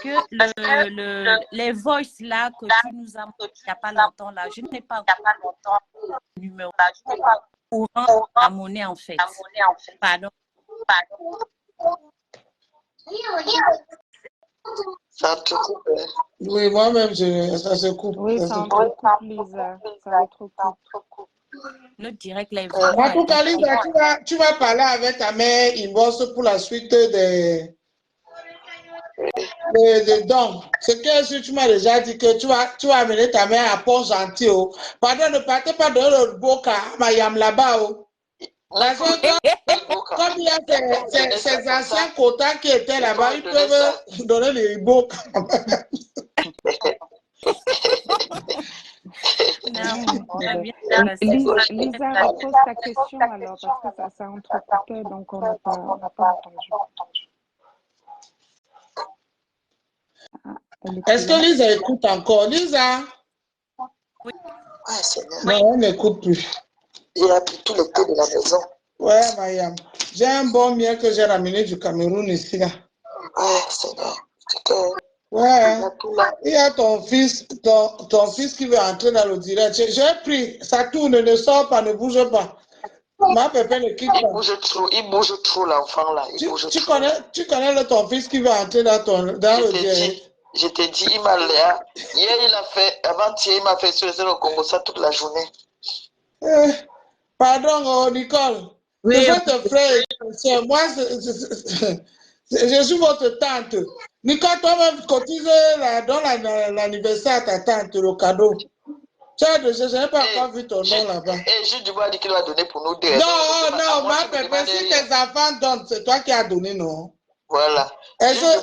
S6: que les voices là que tu nous as montré il n'y a pas longtemps là, je n'ai pas encore le numéro courant à monnaie en fait. Pardon.
S3: Ça te coupe.
S1: Oui, moi-même, ça se coupe.
S5: Oui,
S1: Ça
S5: ça
S1: se coupe.
S5: entrecoupe, Lisa. Ça entrecoupe.
S6: Le direct là est vraiment
S1: En tout cas,
S6: addictif.
S1: Lisa, tu vas parler avec ta mère inbox pour la suite des dons. C'est que si tu m'as déjà dit que tu vas amener ta mère à Pont-Gentil. Oh. Pardon, ne partez pas dans le Boca, à Mayam là-bas. Oh. Parce que comme il y a ces anciens quotas qui étaient là-bas, ils peuvent donner les Boca.
S6: Non, on va bien
S5: Et
S6: passer.
S5: Lisa, repose ta question alors, parce que ça entrecoupait, donc on n'a pas entendu. Ah, elle est
S1: Est-ce
S5: plus là.
S1: que Lisa écoute encore? Lisa?
S6: Oui.
S3: Ouais, Seigneur.
S1: Non, on n'écoute plus.
S3: Il a pris tout le thé de la maison.
S1: Ouais, Mayam. J'ai un bon miel que j'ai ramené du Cameroun ici. Là.
S3: Ouais, Seigneur. C'est que
S1: Ouais.
S3: il a tout là.
S1: Il y a ton fils qui veut entrer dans le direct. J'ai pris, ça tourne, ne sort pas, ne bouge pas. Ma pépé ne quitte pas.
S3: Il bouge trop l'enfant là.
S1: Tu connais ton fils qui veut entrer dans le direct.
S3: Je t'ai dit, il m'a l'air. Hier, il a fait, avant-hier, il m'a fait sur le Congo ça toute la journée.
S1: Pardon, Nicole.
S4: Oui.
S1: C'est votre frère. C'est moi, je suis votre tante. Nicole, toi-même, cotise dans l'anniversaire à ta tante, le cadeau. Je n'ai pas encore vu ton nom là-bas.
S3: Et Jules Dubois a dit qu'il va donner pour nous deux.
S1: Non, ma pépé, si tes enfants donnent, c'est toi qui as donné, non?
S3: Voilà.
S1: Est-ce que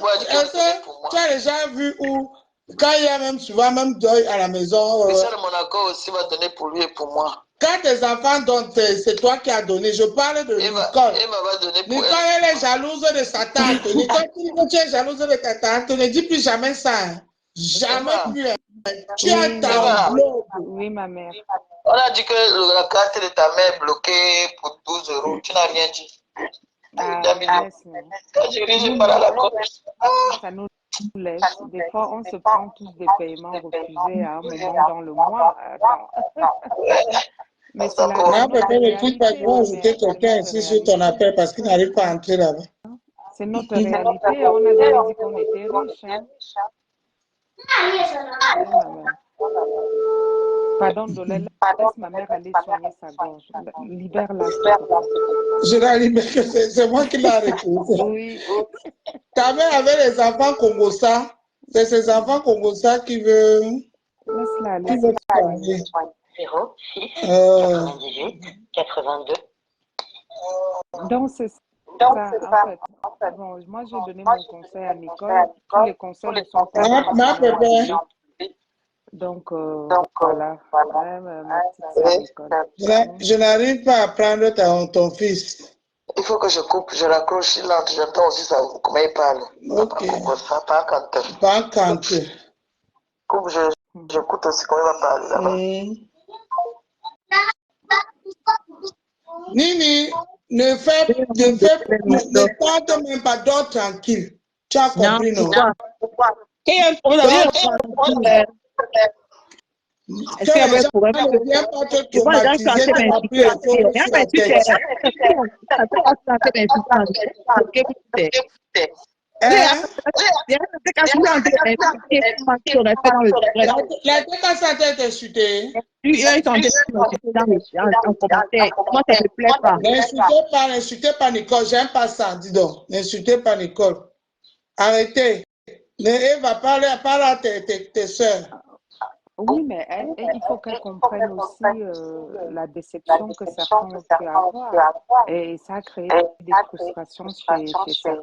S1: tu as déjà vu où, quand il y a même souvent même deuil à la maison,
S3: Michel Monaco aussi va donner pour lui et pour moi.
S1: quand tes enfants donnent, c'est toi qui as donné. Je parle de Nicole.
S3: Emma va donner pour
S1: Nicole, elle est jalouse de sa tante. Nicole, tu es jalouse de ta tante. Ne dis plus jamais ça. Hein. Jamais plus. Hein. Tu as ta blog.
S5: Oui, ma mère.
S3: On a dit que la carte de ta mère est bloquée pour 12 €. Tu n'as rien dit.
S5: Ah,
S3: Quand je ris, je parle à la coach.
S5: Ça nous laisse. Des fois, on se prend tous des paiements refusés à un moment dans le mois. Mais c'est la
S1: réalité. Pas ajouter quelqu'un ici sur ton appel parce qu'il n'arrive pas à entrer là-bas.
S5: C'est notre réalité. On a déjà dit qu'on était riches. Hein. Oui, ma mère. Pardon, Dolèle, laisse ma mère aller soigner sa gorge. Libère-la.
S1: Je la libère, c'est moi qui l'ai arrêté.
S5: Oui.
S1: Ta mère avait les enfants congolais. C'est ces enfants congolais qui veulent.
S5: Laisse-la aller.
S1: Qui veulent soigner.
S3: 06 98 82.
S5: Donc, c'est ça, en fait. Bon, moi, j'ai donné mon conseil à Nicole. Tous les conseils ne sont pas donnés. Donc, voilà. Ouais, ma petite sœur Nicole.
S1: Je n'arrive pas à prendre ton fils.
S3: Il faut que je coupe, je raccroche, j'entends aussi ça, comment il parle.
S1: Ok.
S3: Pas quand.
S1: Pas quand.
S3: Coupe, j'écoute aussi comment il va parler là-bas.
S1: Nini, ne tente même pas, dors tranquille. Tu as compris, non?
S4: Est-ce qu'il y avait un problème?
S1: Ne viens pas te traumatiser, tu vas plus être sur la tête. La décassate est insultée. N'insultez pas Nicole, j'aime pas ça, dis donc. N'insultez pas Nicole. Arrêtez. Eva, parle à tes soeurs.
S5: Oui, mais il faut qu'elle comprenne aussi la déception que certains ont pu avoir. Et ça a créé des frustrations chez certains.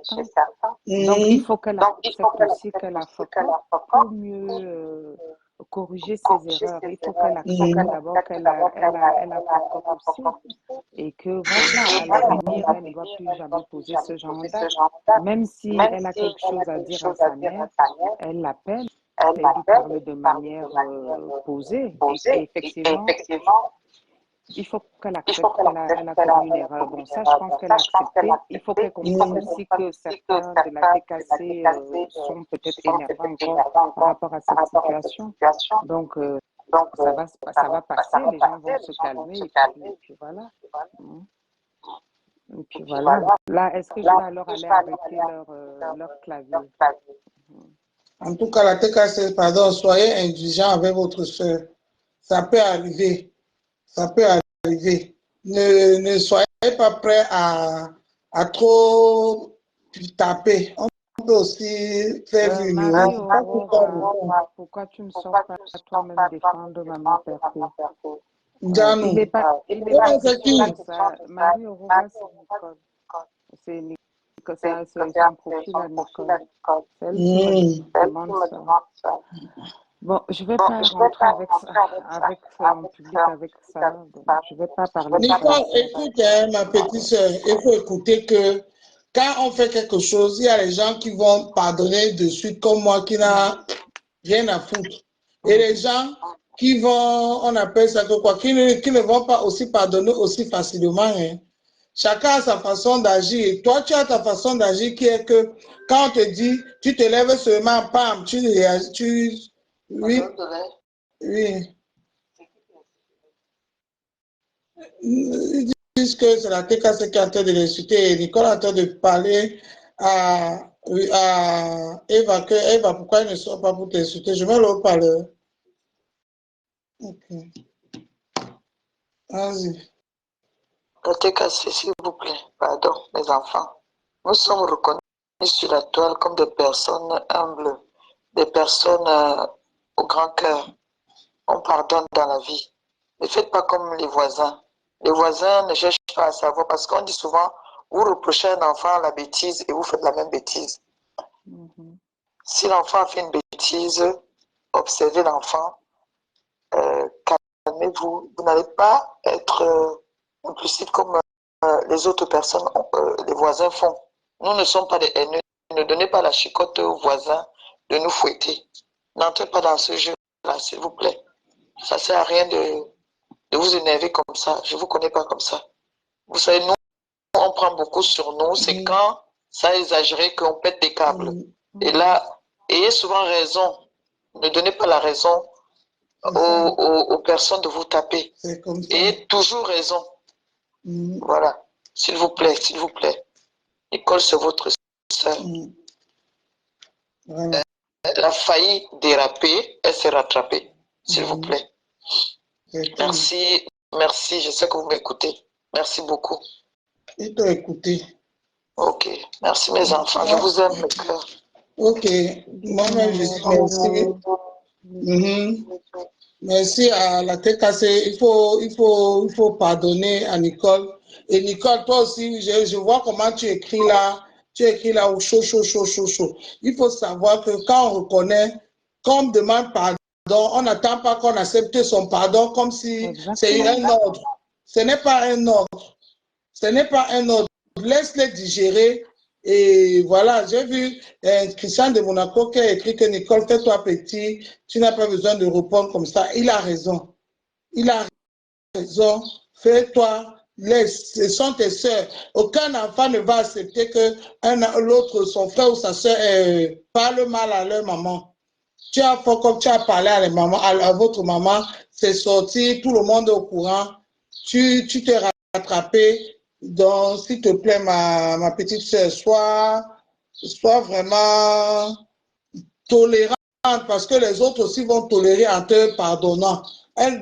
S5: Donc, il faut qu'elle accepte aussi qu'elle a fauté pour mieux corriger ses erreurs. Il faut qu'elle accepte d'abord qu'elle a fauté aussi. Et que, voilà, à l'avenir, elle ne doit plus jamais poser ce genre d'acte. Même si elle a quelque chose à dire à sa mère, elle l'appelle. Elle lui parle de manière posée. Et effectivement, il faut qu'elle accepte qu'elle a commis une erreur. Bon, ça, je pense qu'elle a accepté. Il faut qu'elle comprenne aussi que certains de la TKC sont peut-être énervants encore par rapport à cette situation. Donc, ça va passer, les gens vont se calmer et puis voilà. Et puis voilà. Là, est-ce que je vais alors aller arrêter leur clavier?
S1: En tout cas, la TKC, pardon, soyez indulgents avec votre soeur. Ça peut arriver. Ça peut arriver. Ne soyez pas prêts à trop taper. On peut aussi faire du numéro.
S5: Marie Aurora, pourquoi tu ne sors pas toi-même défendre Maman Perpé?
S1: Janou.
S5: Il n'est pas question de ça. Marie Aurora, c'est Nicole. C'est Nicole. C'est son profil à Nicole. C'est elle qui me demande ça. Bon, je ne vais pas rentrer en public avec ça. Donc, je ne vais pas parler de ça.
S1: Nicole, écoute, ma petite soeur, il faut écouter que quand on fait quelque chose, il y a les gens qui vont pardonner de suite, comme moi qui n'a rien à foutre. Et les gens qui vont, on appelle ça que quoi, qui ne vont pas aussi pardonner aussi facilement. Hein. Chacun a sa façon d'agir. Et toi, tu as ta façon d'agir qui est que quand on te dit, tu te lèves seulement, pam, oui, oui. Ils disent que c'est la TKC qui est en train de l'insulter. Nicole est en train de parler à Eva que Eva, pourquoi elle ne sort pas pour t'insulter? Je mets le haut-parleur. Ok. Vas-y.
S3: La TKC, s'il vous plaît, pardon, mes enfants. Nous sommes reconnus sur la toile comme des personnes humbles, des personnes au grand cœur. On pardonne dans la vie. Ne faites pas comme les voisins. Les voisins ne cherchent pas à savoir parce qu'on dit souvent, vous reprochez à un enfant la bêtise et vous faites la même bêtise. Si l'enfant a fait une bêtise, observez l'enfant, calmez-vous. Vous n'allez pas être impulsif comme les autres personnes, les voisins font. Nous ne sommes pas des haineux. Ne donnez pas la chicotte aux voisins de nous fouetter. N'entrez pas dans ce jeu-là, s'il vous plaît. Ça ne sert à rien de vous énerver comme ça. Je ne vous connais pas comme ça. Vous savez, nous, on prend beaucoup sur nous. C'est quand ça a exagéré qu'on pète des câbles. Et là, ayez souvent raison. Ne donnez pas la raison aux personnes de vous taper. Ayez toujours raison. Voilà. S'il vous plaît, s'il vous plaît. Nicole, c'est votre soeur. Elle a failli déraper, elle s'est rattrapée. S'il vous plaît. Merci, merci, je sais que vous m'écoutez. Merci beaucoup.
S1: Il t'a écouté.
S3: Ok, merci mes enfants, je vous aime, mes cœurs.
S1: Ok, moi-même je dis merci. Merci à la TKC. Il faut pardonner à Nicole. Et Nicole, toi aussi, je vois comment tu écris là. Tu écris là au chaud, chaud, chaud, chaud, chaud. Il faut savoir que quand on reconnaît, quand on demande pardon, on n'attend pas qu'on accepte son pardon comme si c'est un ordre. Ce n'est pas un ordre. Ce n'est pas un ordre. Laisse-les digérer. Et voilà, j'ai vu Christian de Monaco qui a écrit que Nicole, fais-toi petit, tu n'as pas besoin de répondre comme ça. Il a raison. Il a raison. Fais-toi, laisse. Ce sont tes soeurs. Aucun enfant ne va accepter que l'autre, son frère ou sa soeur, parle mal à leur maman. Tu as fait comme tu as parlé à, à votre maman, c'est sorti, tout le monde est au courant. Tu t'es rattrapé. Donc, s'il te plaît, ma petite soeur, sois vraiment tolérante parce que les autres aussi vont tolérer en te pardonnant. Et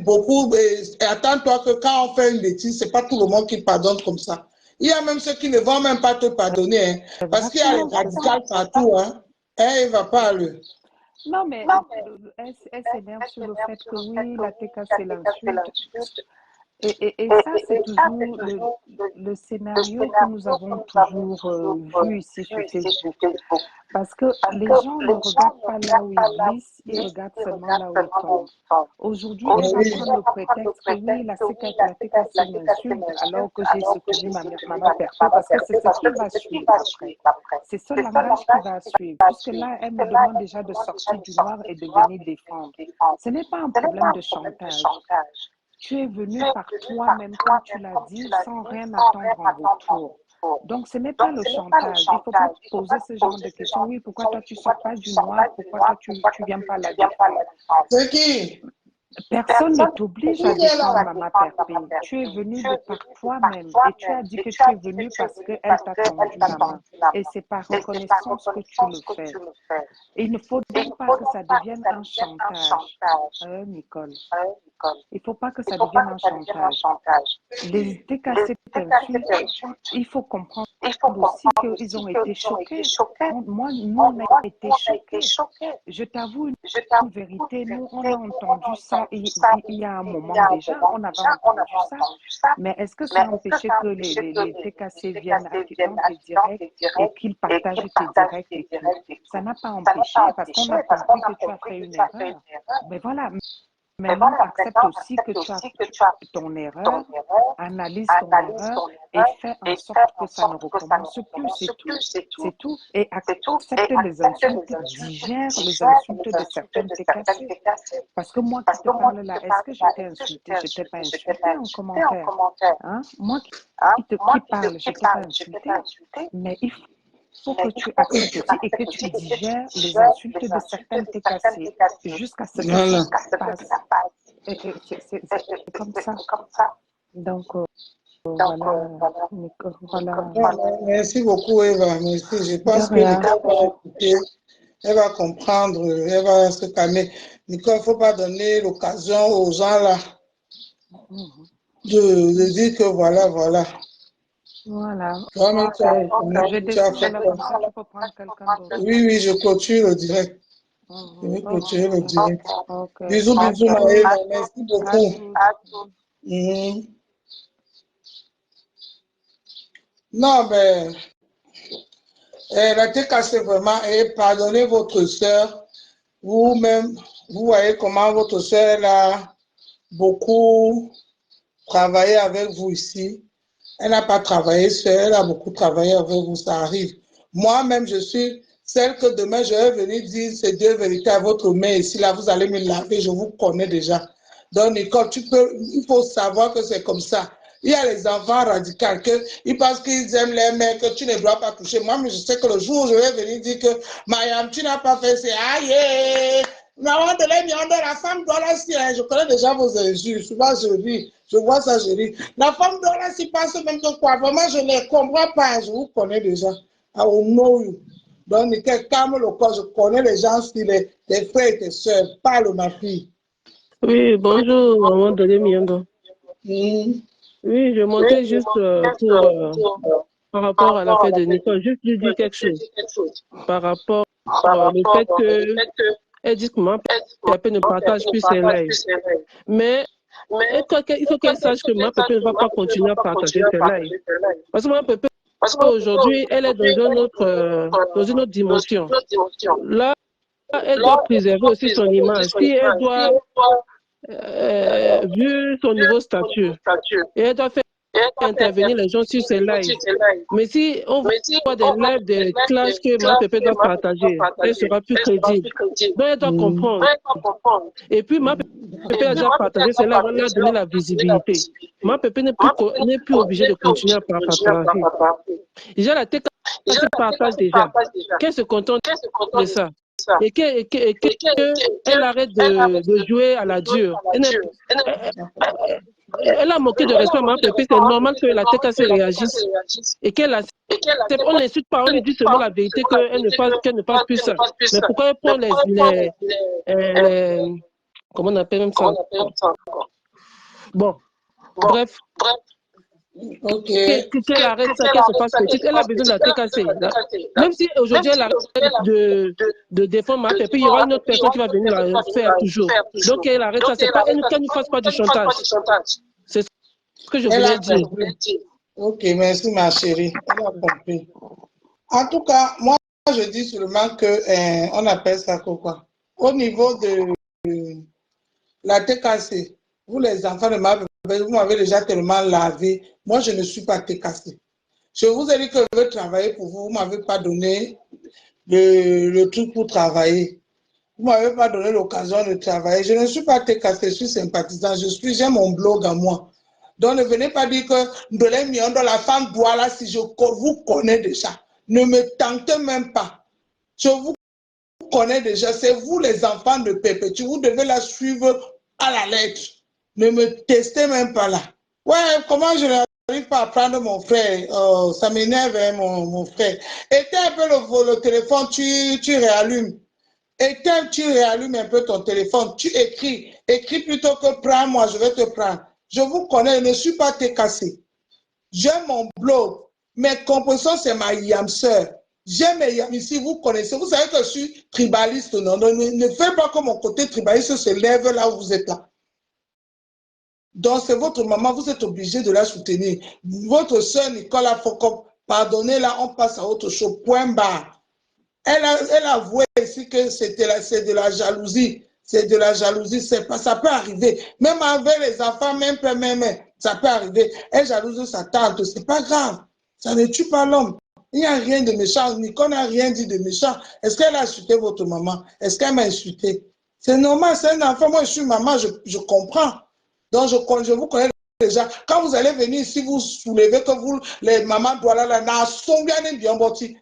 S1: attends-toi que quand on fait une bêtise, ce n'est pas tout le monde qui pardonne comme ça. Il y a même ceux qui ne vont même pas te pardonner hein, parce qu'il y a les radicales partout. Hein. Il ne va pas le...
S5: Non, mais elle s'énerve sur le fait que oui, la TK, c'est l'insulte. Et ça, c'est toujours le scénario que nous avons toujours vu ici sur Facebook. Parce que les gens ne regardent pas là où ils glissent, ils regardent seulement là où ils tombent. Aujourd'hui, elle va prendre le prétexte que oui, la TK, c'est une insulte, alors que j'ai soutenu maman Perpé, parce que c'est ce qui va suivre après. C'est ce langage qui va suivre, puisque là, elle me demande déjà de sortir du noir et de venir défendre. Ce n'est pas un problème de chantage. Tu es venu par toi-même, comme tu l'as dit, sans rien attendre en retour. Donc, ce n'est pas le chantage. Il ne faut pas poser ce genre de questions. Oui, pourquoi toi, tu ne sors pas du noir? Pourquoi toi, tu ne viens pas la défendre?
S1: C'est qui?
S5: Personne ne t'oblige à défendre Maman Perpé. Tu es venu de par toi-même et tu as dit que tu es venu parce qu'elle t'a tendu la main. Et c'est par reconnaissance que tu le fais. Et il ne faut donc pas que ça devienne un chantage, Nicole. Il ne faut pas que ça devienne un chantage. Les TKC t'insultent. Il faut comprendre aussi qu'ils ont été choqués. Nous, on a été choqués. Je t'avoue une vérité. Nous, on a entendu ça il y a un moment déjà. On avait entendu ça. Mais est-ce que ça a empêché que les TKC viennent à tes directs et qu'ils partagent tes directs et tout? Ça n'a pas empêché parce qu'on a compris que tu as fait une erreur. Mais voilà. Maintenant, accepte aussi que tu as ton erreur, analyse ton erreur et fais en sorte que ça ne recommence plus. C'est tout. Et accepte les insultes, digère les insultes de certaines TKC. Parce que moi qui te parle là, est-ce que je t'ai insulté? Je ne t'ai pas insulté en commentaire. Hein? Moi qui parle, je ne t'ai pas insulté. Mais il faut que tu acceptes aussi et que tu digères les insultes de certaines TKC jusqu'à ce que ça passe. C'est comme ça. Donc, voilà.
S1: Merci beaucoup, Eva. Merci. Je pense que Nicole va écouter. Elle va comprendre, elle va se calmer. Nicole, il ne faut pas donner l'occasion aux gens là de dire que voilà.
S5: Voilà.
S1: Toi-même, tu
S5: vais descendre là comme ça, tu peux prendre quelqu'un d'autre.
S1: Oui, je clôture le direct. Je vais clôturer le direct. Bisous, Maëva. Merci beaucoup. Non, mais la TKC vraiment, et pardonnez votre soeur. Vous-même, vous voyez comment votre soeur elle a beaucoup travaillé avec vous ici. Elle n'a pas travaillé seule, elle a beaucoup travaillé avec vous, ça arrive. Moi-même, je suis celle que demain, je vais venir dire ces deux vérités à votre mère ici, là, vous allez me laver, je vous connais déjà. Donc, Nicole, il faut savoir que c'est comme ça. Il y a les enfants radicaux, ils pensent qu'ils aiment les mères, que tu ne dois pas toucher. Moi, mais je sais que le jour où je vais venir dire que Mayam, tu n'as pas fait, c'est aïe. La femme doit la sienne. Je connais déjà vos injures. Souvent, je ris. Je vois ça, je ris. La femme doit la s'y passe même que quoi. Vraiment, je ne comprends pas. Je vous connais déjà. I will know you. Donc, Nickel, calme le corps. Je connais les gens, tes frères et tes soeurs. Parle, ma fille.
S7: Oui, bonjour, maman de Miendo. Oui, je montais juste par rapport à l'affaire de Nicole. Juste lui dire quelque chose. Par rapport au fait que elle dit que ma Pépé ne partage plus ses lives. Mais il faut qu'elle sache que ma Pépé ne va pas continuer à partager ses lives. Parce que ma Pépé, aujourd'hui, elle est dans une autre dimension. Là, elle doit préserver aussi son image. Si elle doit, vu son nouveau statut, et elle doit faire intervenir les gens sur ses lives. Mais si on voit des lives de clash que ma Pépé doit partager, elle sera plus crédible. Donc elle doit comprendre. Et puis ma Pépé a déjà partagé ses lives, elle a donné la visibilité. Ma Pépé n'est plus obligée de continuer à partager. Déjà la tête se partage déjà. Qu'elle se contente de ça. Et qu'elle arrête de jouer à la dure. Elle a manqué de respect à ma Pépé, c'est normal que la TKC réagisse et qu'elle accepte. On n'insulte pas, on lui dit seulement la vérité qu'elle ne fasse plus ça. Mais pourquoi elle prend les comment on appelle même ça? Bon, bref. Qu'elle arrête ça, qu'elle se fasse petite, elle a besoin de la TKC. Même si aujourd'hui elle arrête de défendre ma Pépé, il y aura une autre personne qui va venir la faire toujours. Donc elle arrête ça, c'est pas qu'elle ne fasse pas du chantage. C'est ce que je voulais dire.
S1: Ok, merci ma chérie. Elle a compris. En tout cas, moi je dis seulement que on appelle ça quoi. Au niveau de la TKC, vous les enfants de ma Pépé, vous m'avez déjà tellement lavé. Moi, je ne suis pas TKC. Je vous ai dit que je veux travailler pour vous. Vous ne m'avez pas donné le truc pour travailler. Vous ne m'avez pas donné l'occasion de travailler. Je ne suis pas TKC, je suis sympathisant. J'ai mon blog à moi. Donc, ne venez pas dire que Ndolé Miondo, la femme doit là, si je vous connais déjà. Ne me tentez même pas. Je vous connais déjà. C'est vous les enfants de Pépé. Vous devez la suivre à la lettre. Ne me testez même pas là. Ouais, comment je n'arrive pas à prendre mon frère? Ça m'énerve, hein, mon frère. Éteins un peu le téléphone, tu réallumes. Éteins, tu réallumes un peu ton téléphone. Tu écris. Écris plutôt que prends-moi, je vais te prendre. Je vous connais, je ne suis pas cassé. J'ai mon blog. Mes compositions, c'est ma yam sœur. J'ai mes yam ici, vous connaissez. Vous savez que je suis tribaliste. Non, ne faites pas que mon côté tribaliste se lève là où vous êtes là. Donc, c'est votre maman, vous êtes obligé de la soutenir. Votre soeur Nicolas Foucault, pardonnez-la, on passe à autre chose. Point barre. Elle a avoué ici que c'est de la jalousie. C'est de la jalousie. Ça peut arriver. Même avec les enfants, même, ça peut arriver. Elle jalouse sa tante. C'est pas grave. Ça ne tue pas l'homme. Il n'y a rien de méchant. Nicole n'a rien dit de méchant. Est-ce qu'elle a insulté votre maman? Est-ce qu'elle m'a insulté? C'est normal, c'est un enfant. Moi, je suis maman, je comprends. Donc, je vous connais déjà. Quand vous allez venir ici, vous soulevez que vous, les mamans doivent là,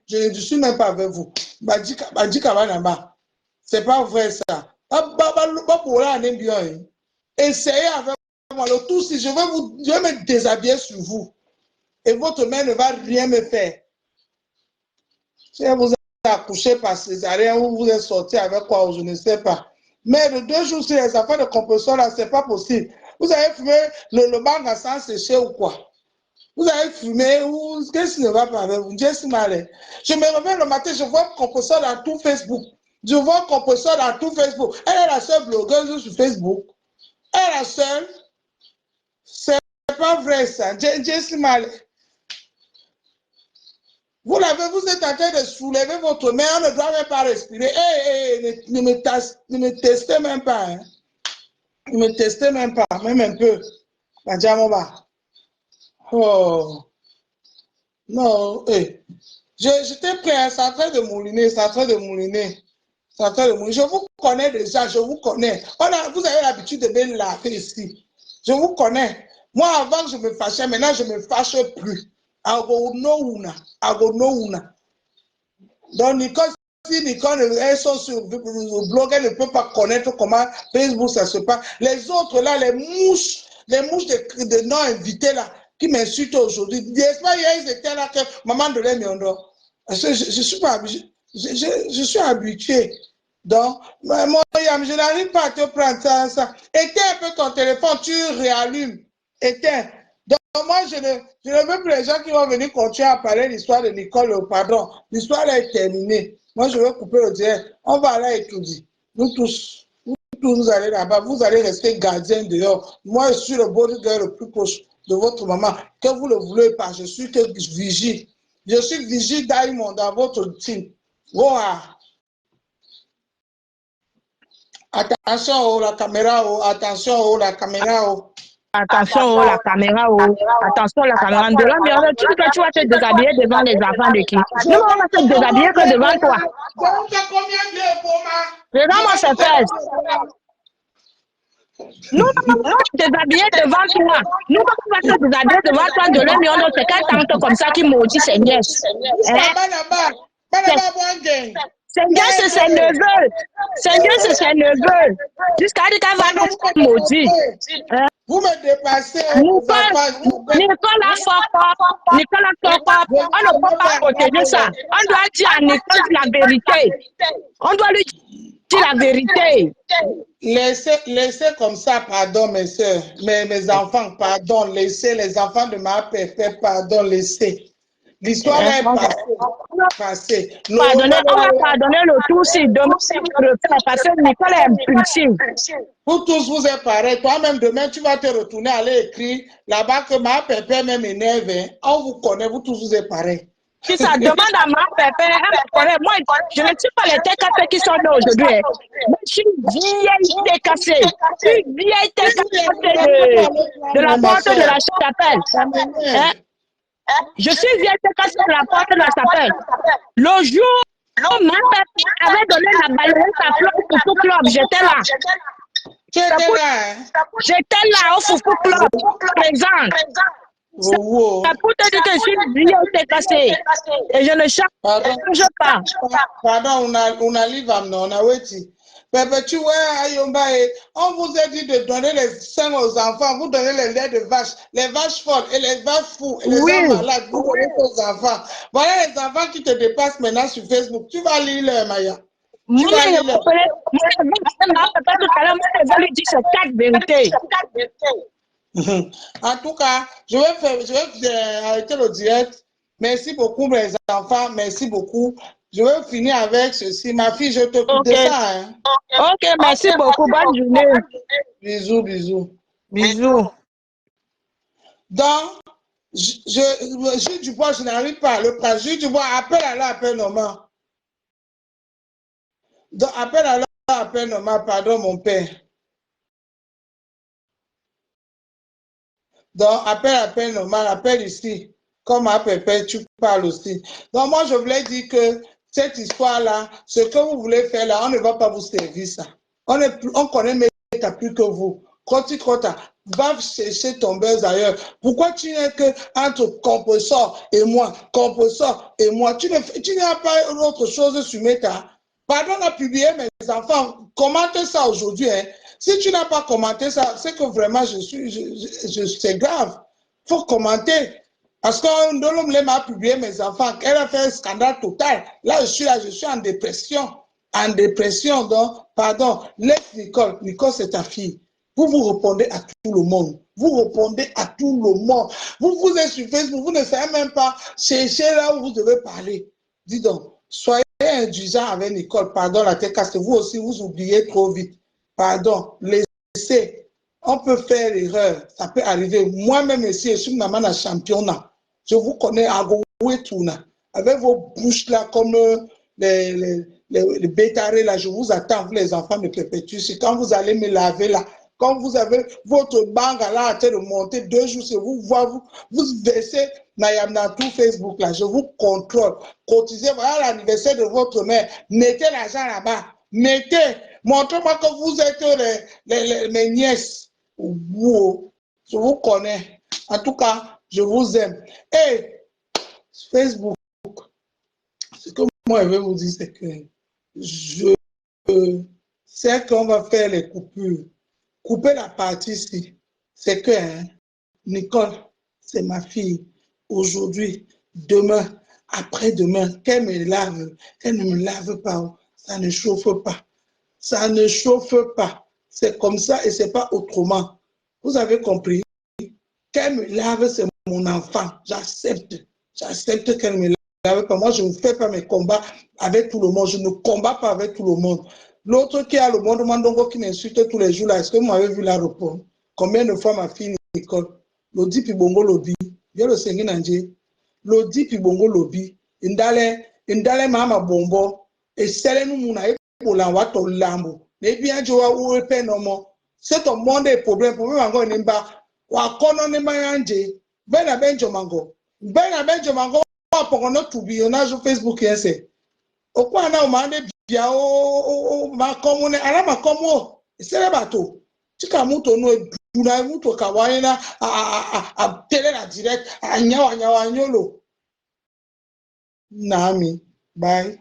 S1: je ne suis même pas avec vous. C'est pas vrai ça. Essayez avec moi. Le tout, si je vais me déshabiller sur vous. Et votre mère ne va rien me faire. Si elle vous a accouché par césarienne ou vous êtes sorti avec quoi, je ne sais pas. Mais de 2 jours sur les affaires de compression, là, ce n'est pas possible. Vous avez fumé le bang sans sécher ou quoi? Vous avez fumé ou qu'est-ce qui ne va pas avec vous? Je me réveille le matin, je vois compression dans tout Facebook. Je vois compression dans tout Facebook. Elle est la seule blogueuse sur Facebook. Elle est la seule. C'est pas vrai ça. Je mal. Vous êtes en train de soulever votre main, on ne doit même pas respirer. Ne me testez même pas. Hein. Ne me testez même pas, même un peu. Oh. Non, j'étais prêt, c'est en train de mouliner, c'est en train de mouliner. C'est en train de mouliner. Je vous connais déjà, je vous connais. Vous avez l'habitude de me laver ici. Je vous connais. Moi, avant, je me fâchais, maintenant, je ne me fâche plus. I go know una. Donc, Nicole, si Nicole est sur le blog, elle ne peut pas connaître comment Facebook ça se passe. Les autres là, les mouches de non invités là, qui m'insultent aujourd'hui. N'est-ce pas, hier, ils étaient là que maman de l'Emiondo. Je suis pas habitué. Je suis habitué. Donc, moi, je n'arrive pas à te prendre ça. Éteins un peu ton téléphone, tu réallumes. Éteins. Donc, moi, je ne veux plus les gens qui vont venir continuer à parler de l'histoire de Nicole, pardon. L'histoire est terminée. Moi, je vais couper le direct. On va aller étudier. Nous tous, vous allez là-bas. Vous allez rester gardien dehors. Moi, je suis le bodyguard le plus proche de votre maman. Que vous ne le voulez pas, je suis que vigile. Je suis vigile Diamond dans votre team. Wow. Attention, oh, la caméra, oh. Attention, oh, la caméra, oh.
S4: Attention, oh, la caméra, oh. Attention, la caméra. De là, tu dis que tu vas te déshabiller devant les enfants de qui? Nous, on va te déshabiller que devant toi. Regarde-moi ces fesses. Nous, on va te déshabiller devant toi. Nous, on va te déshabiller devant toi de l'un et c'est qu'un tante comme ça qui maudit ses nièces. Seigneur, c'est ses neveux. Seigneur, c'est ses neveux. Jusqu'à ce qu'elle va nous maudire.
S1: Vous me dépassez.
S4: Nicolas Foucault, on ne peut pas protéger ça. On doit dire à Nicolas la vérité. On doit lui dire la vérité.
S1: Laissez comme ça, pardon, mes soeurs, mes enfants, pardon, laissez les enfants de ma pépé, pardon, laissez. L'histoire est passée. On
S4: va pardonner le tout si demain c'est le faire parce que Nicole est impulsive.
S1: Vous tous vous êtes pareils. Toi-même, demain, tu vas te retourner, aller écrire là-bas que ma pépé même énerve. On vous connaît, vous tous vous êtes pareils.
S4: Si ça demande à ma pépé, elle me connaît. Moi, je ne suis pas les têtes cassées qui sont là aujourd'hui. Moi, je suis vieille tête cassée. Je suis vieille tête cassée de la porte de la chapelle. Je suis vieille tête cassée de la porte de la chapelle. Le jour où ma pépé avait donné la balayette à Flore au Foufou Club, j'étais là.
S1: Tu étais là?
S4: J'étais là au Foufou Club, présente. Pour te dire que je suis vieille tête cassée. Et je ne change pas.
S1: Pardon, on a live, on a waiting. Perpétuel Ayomba, on vous a dit de donner les seins aux enfants, vous donnez les laits de vache, les vaches folles et les vaches fous et les
S4: Oui.
S1: gens malades, vous donnez aux enfants. Voilà les enfants qui te dépassent maintenant sur Facebook. Tu vas lire leur Maya. Tu
S4: Moi,
S1: vas
S4: je
S1: lire leur.
S4: m'appelais, papa tout à l'heure, moi, je vais lui dire ces 4 vérités.
S1: En tout cas, je vais arrêter le direct. Merci beaucoup, mes enfants. Merci beaucoup. Je vais finir avec ceci. Ma fille, je t'occupe de
S4: Ok.
S1: ça. Hein?
S4: Ok, merci beaucoup. Bonne journée.
S1: Bisous, bisous.
S4: Bisous.
S1: Donc, Jules Dubois, je n'arrive pas à le prendre. Jules Dubois, appelle normal. Donc, appelle normal, pardon, mon père. Donc, appelle normal, appelle ici. Comme à Pépé, tu parles aussi. Donc, moi, je voulais dire que cette histoire-là, ce que vous voulez faire là, on ne va pas vous servir ça. On connaît mieux plus que vous. Crota, va chercher ton buzz ailleurs. Pourquoi tu n'es que entre compresseur et moi, tu n'as pas autre chose sur Meta. Pardon, on a publié mes enfants. Commentez ça aujourd'hui. Hein. Si tu n'as pas commenté ça, c'est que vraiment, c'est grave. Il faut commenter. Parce que l'homme m'a publié mes enfants. Elle a fait un scandale total. Là, je suis en dépression. En dépression, donc, pardon, laisse Nicole. Nicole, c'est ta fille. Vous répondez à tout le monde. Vous répondez à tout le monde. Vous êtes sur Facebook, vous ne savez même pas chercher là où vous devez parler. Dis donc, soyez indulgents avec Nicole. Pardon, la tête casse. Vous aussi, vous oubliez trop vite. Pardon, laissez. On peut faire l'erreur. Ça peut arriver. Moi-même ici, je suis maman à championnat. Je vous connais à Gouetouna. Avec vos bouches là, comme les bétarés là, je vous attends, vous les enfants de Perpétue. C'est quand vous allez me laver là, quand vous avez votre banque là en train de monter 2 jours, c'est vous versez dans tout Facebook là, je vous contrôle. Cotisez, voilà l'anniversaire de votre mère, mettez l'argent là-bas, montrez-moi que vous êtes mes nièces. Wow, je vous connais. En tout cas, je vous aime. Et Facebook, ce que moi je vais vous dire, c'est que je sais qu'on va faire les coupures. Couper la partie ici, c'est que Nicole, c'est ma fille. Aujourd'hui, demain, après-demain, qu'elle me lave, qu'elle ne me lave pas, ça ne chauffe pas. Ça ne chauffe pas. C'est comme ça et c'est pas autrement. Vous avez compris? Qu'elle me lave, c'est mon enfant. J'accepte. J'accepte qu'elle me lave pas. Moi, je ne fais pas mes combats avec tout le monde. Je ne combats pas avec tout le monde. L'autre qui a le monde Mandongo qui m'insulte tous les jours là, est-ce que vous m'avez vu la répondre? Combien de fois ma fille Nicole? Lodi Pibongo Lobi. Viens le Seigneur Nandje. Lodi Pibongo Lobi. Indale mama bombo. Et c'est nous mouna pour l'envoi ton lambo. Mais bien, je vois où est peine non more. C'est ton monde est problème. Problème encore n'est pas. Wakono ne mayanje bena benjo mango wapokono tubiona jo Facebook yense okwa na umande bia o makomo ne ala makomo sele bato tika muto no duna muto kawaye na a tele na direct a nyawa nyolo nami bye.